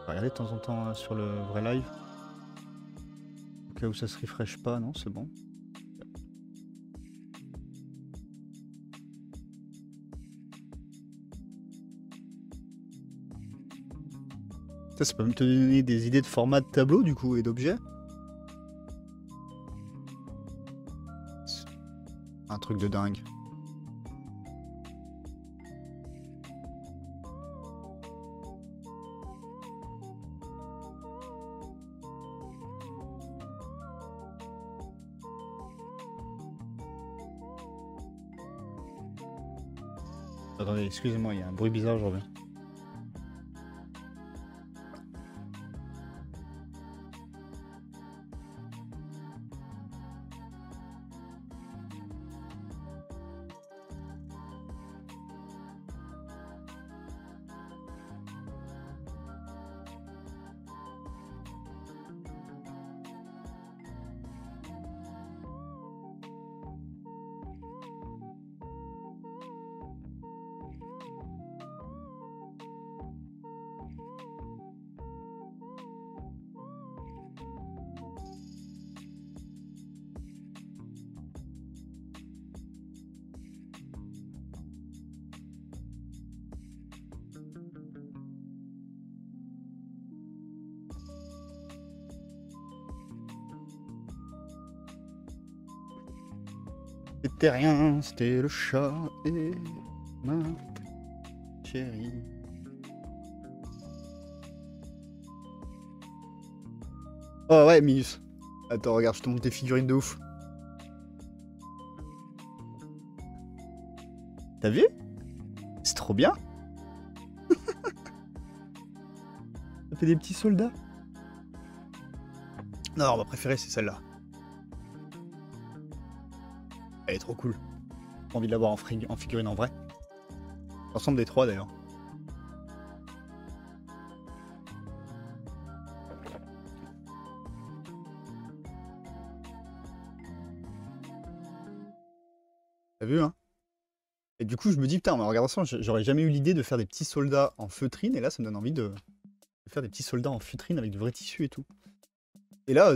On va regarder de temps en temps sur le vrai live. Au cas où ça se refresh pas, non, c'est bon. Ça peut me te donner des idées de format de tableau du coup et d'objets. Un truc de dingue. Attendez, excusez-moi, il y a un bruit bizarre, je reviens. C'était rien, c'était le chat et ma chérie. Oh ouais, Minus. Attends, regarde, je te montre tes figurines de ouf. T'as vu? C'est trop bien. Ça fait des petits soldats. Non, ma préférée, c'est celle-là. Elle est trop cool. J'ai envie de l'avoir en figurine en vrai. L'ensemble des trois d'ailleurs. T'as vu, hein? Et du coup, je me dis, putain, en regardant ça, j'aurais jamais eu l'idée de faire des petits soldats en feutrine. Et là, ça me donne envie de faire des petits soldats en feutrine avec du vrai tissu et tout. Et là,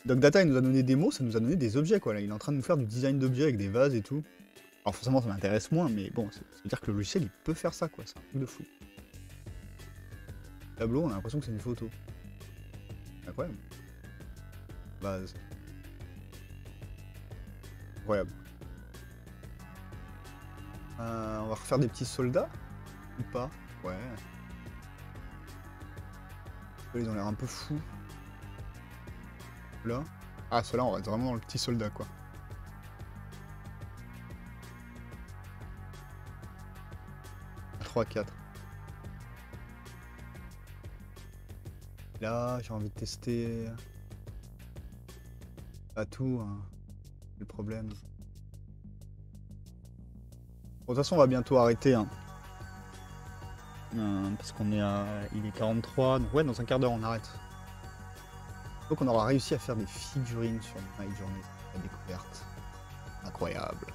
Doc Data, il nous a donné des mots, ça nous a donné des objets, quoi. Là, il est en train de nous faire du design d'objets avec des vases et tout. Alors forcément, ça m'intéresse moins, mais bon, ça veut dire que le logiciel, il peut faire ça, quoi. C'est un truc de fou. Tableau, on a l'impression que c'est une photo. Incroyable. Vase. Incroyable. On va refaire des petits soldats ou pas? Ouais. Ils ont l'air un peu fous. Là. Ah, ceux-là, on va être vraiment dans le petit soldat, quoi. 3, 4. Là, j'ai envie de tester... Pas tout, hein. C'est le problème. Bon, de toute façon, on va bientôt arrêter, hein. Parce qu'on est à... Il est 43, donc ouais, dans un quart d'heure, on arrête. Donc on aura réussi à faire des figurines sur My Journey. La découverte. Incroyable.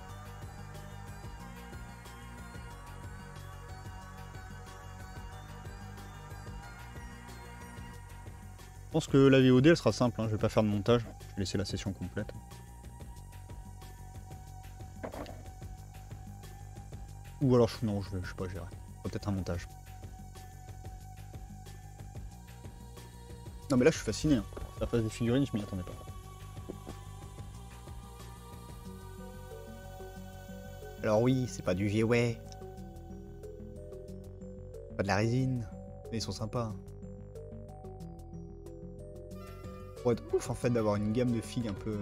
Je pense que la VOD, elle sera simple, hein. Je vais pas faire de montage. Je vais laisser la session complète. Ou alors, non, je sais pas gérer. Peut-être un montage. Non mais là, je suis fasciné, hein. La phase des figurines, je m'y attendais pas. Alors oui, c'est pas du jouet. Pas de la résine. Mais ils sont sympas. Pour être ouf en fait d'avoir une gamme de figues un peu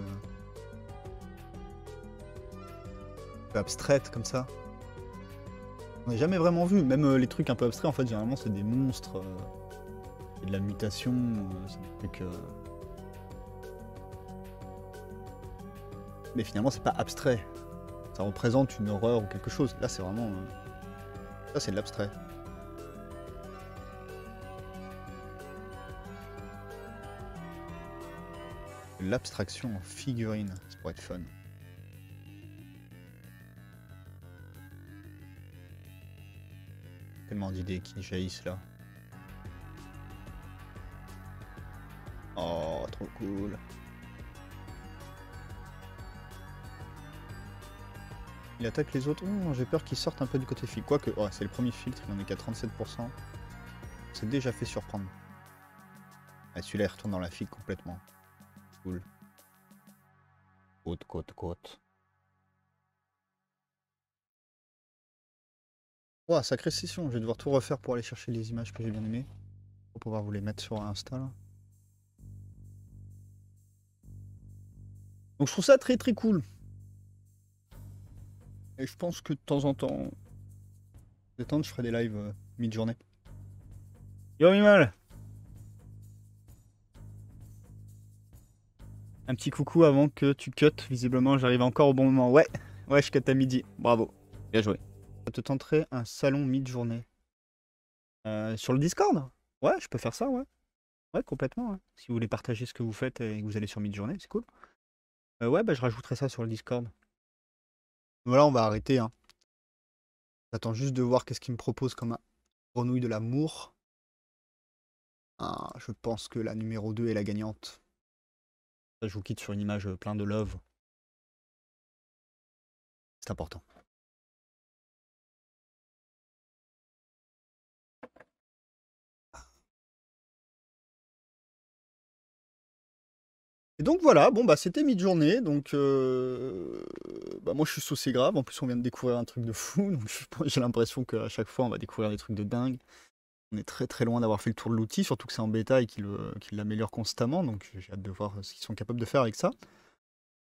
abstraite comme ça. On n'a jamais vraiment vu. Même les trucs un peu abstraits en fait généralement c'est des monstres. Et de la mutation. C'est des trucs, Mais finalement c'est pas abstrait. Ça représente une horreur ou quelque chose. Là c'est vraiment... Ça c'est de l'abstrait. L'abstraction en figurine, ça pourrait être fun. Tellement d'idées qui jaillissent là. Oh, trop cool. Il attaque les autres. Oh, j'ai peur qu'il sorte un peu du côté filtre. Quoique, oh, c'est le premier filtre, il en est qu'à 37%. C'est déjà fait surprendre. Ah, celui-là, il retourne dans la figue complètement. Cool. Côte. Ouah, sacrée session. Je vais devoir tout refaire pour aller chercher les images que j'ai bien aimées. Pour pouvoir vous les mettre sur Insta là. Donc je trouve ça très très cool. Et je pense que de temps en temps, je ferai des lives mid-journée. Yo Mimal! Un petit coucou avant que tu cut. Visiblement, j'arrive encore au bon moment. Ouais, je cut à midi. Bravo. Bien joué. Ça te tenterait un salon mid-journée sur le Discord? Ouais, je peux faire ça, ouais. Ouais, complètement. Ouais. Si vous voulez partager ce que vous faites et que vous allez sur mid-journée, c'est cool. Ouais, bah je rajouterai ça sur le Discord. Voilà, on va arrêter, hein. J'attends juste de voir qu'est-ce qu'il me propose comme un grenouille de l'amour. Ah, je pense que la numéro 2 est la gagnante. Je vous quitte sur une image plein de love. C'est important. Et donc voilà, bon bah c'était mid-journée, donc bah moi je suis saucé grave, en plus on vient de découvrir un truc de fou, donc j'ai l'impression qu'à chaque fois on va découvrir des trucs de dingue. On est très très loin d'avoir fait le tour de l'outil, surtout que c'est en bêta et qu'ils l'améliorent constamment, donc j'ai hâte de voir ce qu'ils sont capables de faire avec ça.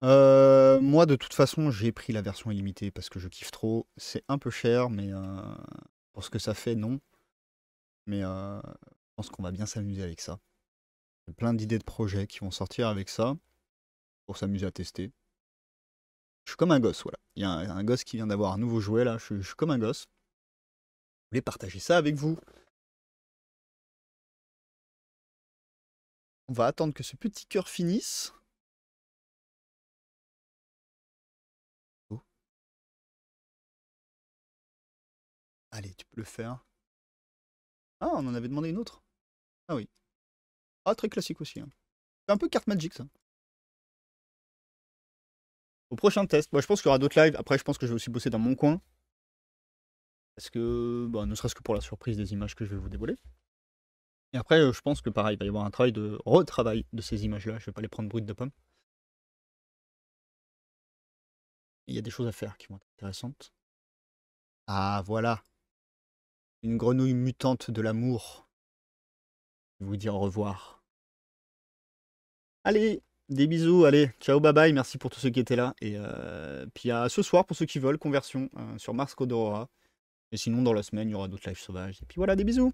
Moi de toute façon j'ai pris la version illimitée parce que je kiffe trop, c'est un peu cher, mais pour ce que ça fait non. Mais je pense qu'on va bien s'amuser avec ça. Il y a plein d'idées de projets qui vont sortir avec ça, pour s'amuser à tester. Je suis comme un gosse, voilà. Il y a un gosse qui vient d'avoir un nouveau jouet, là, je suis comme un gosse. Je voulais partager ça avec vous. On va attendre que ce petit cœur finisse. Oh. Allez, tu peux le faire. Ah, on en avait demandé une autre. Ah oui. Ah, très classique aussi, hein. C'est un peu carte Magic, ça. Au prochain test, moi je pense qu'il y aura d'autres lives. Après, je pense que je vais aussi bosser dans mon coin. Parce que, bah, ne serait-ce que pour la surprise des images que je vais vous dévoiler. Et après, je pense que pareil, il va y avoir un travail de retravail de ces images-là. Je vais pas les prendre brutes de pomme. Il y a des choses à faire qui vont être intéressantes. Ah, voilà. Une grenouille mutante de l'amour. Je vais vous dire au revoir. Allez, des bisous, allez, ciao, bye bye, merci pour tous ceux qui étaient là. Et puis à ce soir pour ceux qui veulent, conversion sur Mars Code Aurora. Et sinon, dans la semaine, il y aura d'autres lives sauvages. Et puis voilà, des bisous.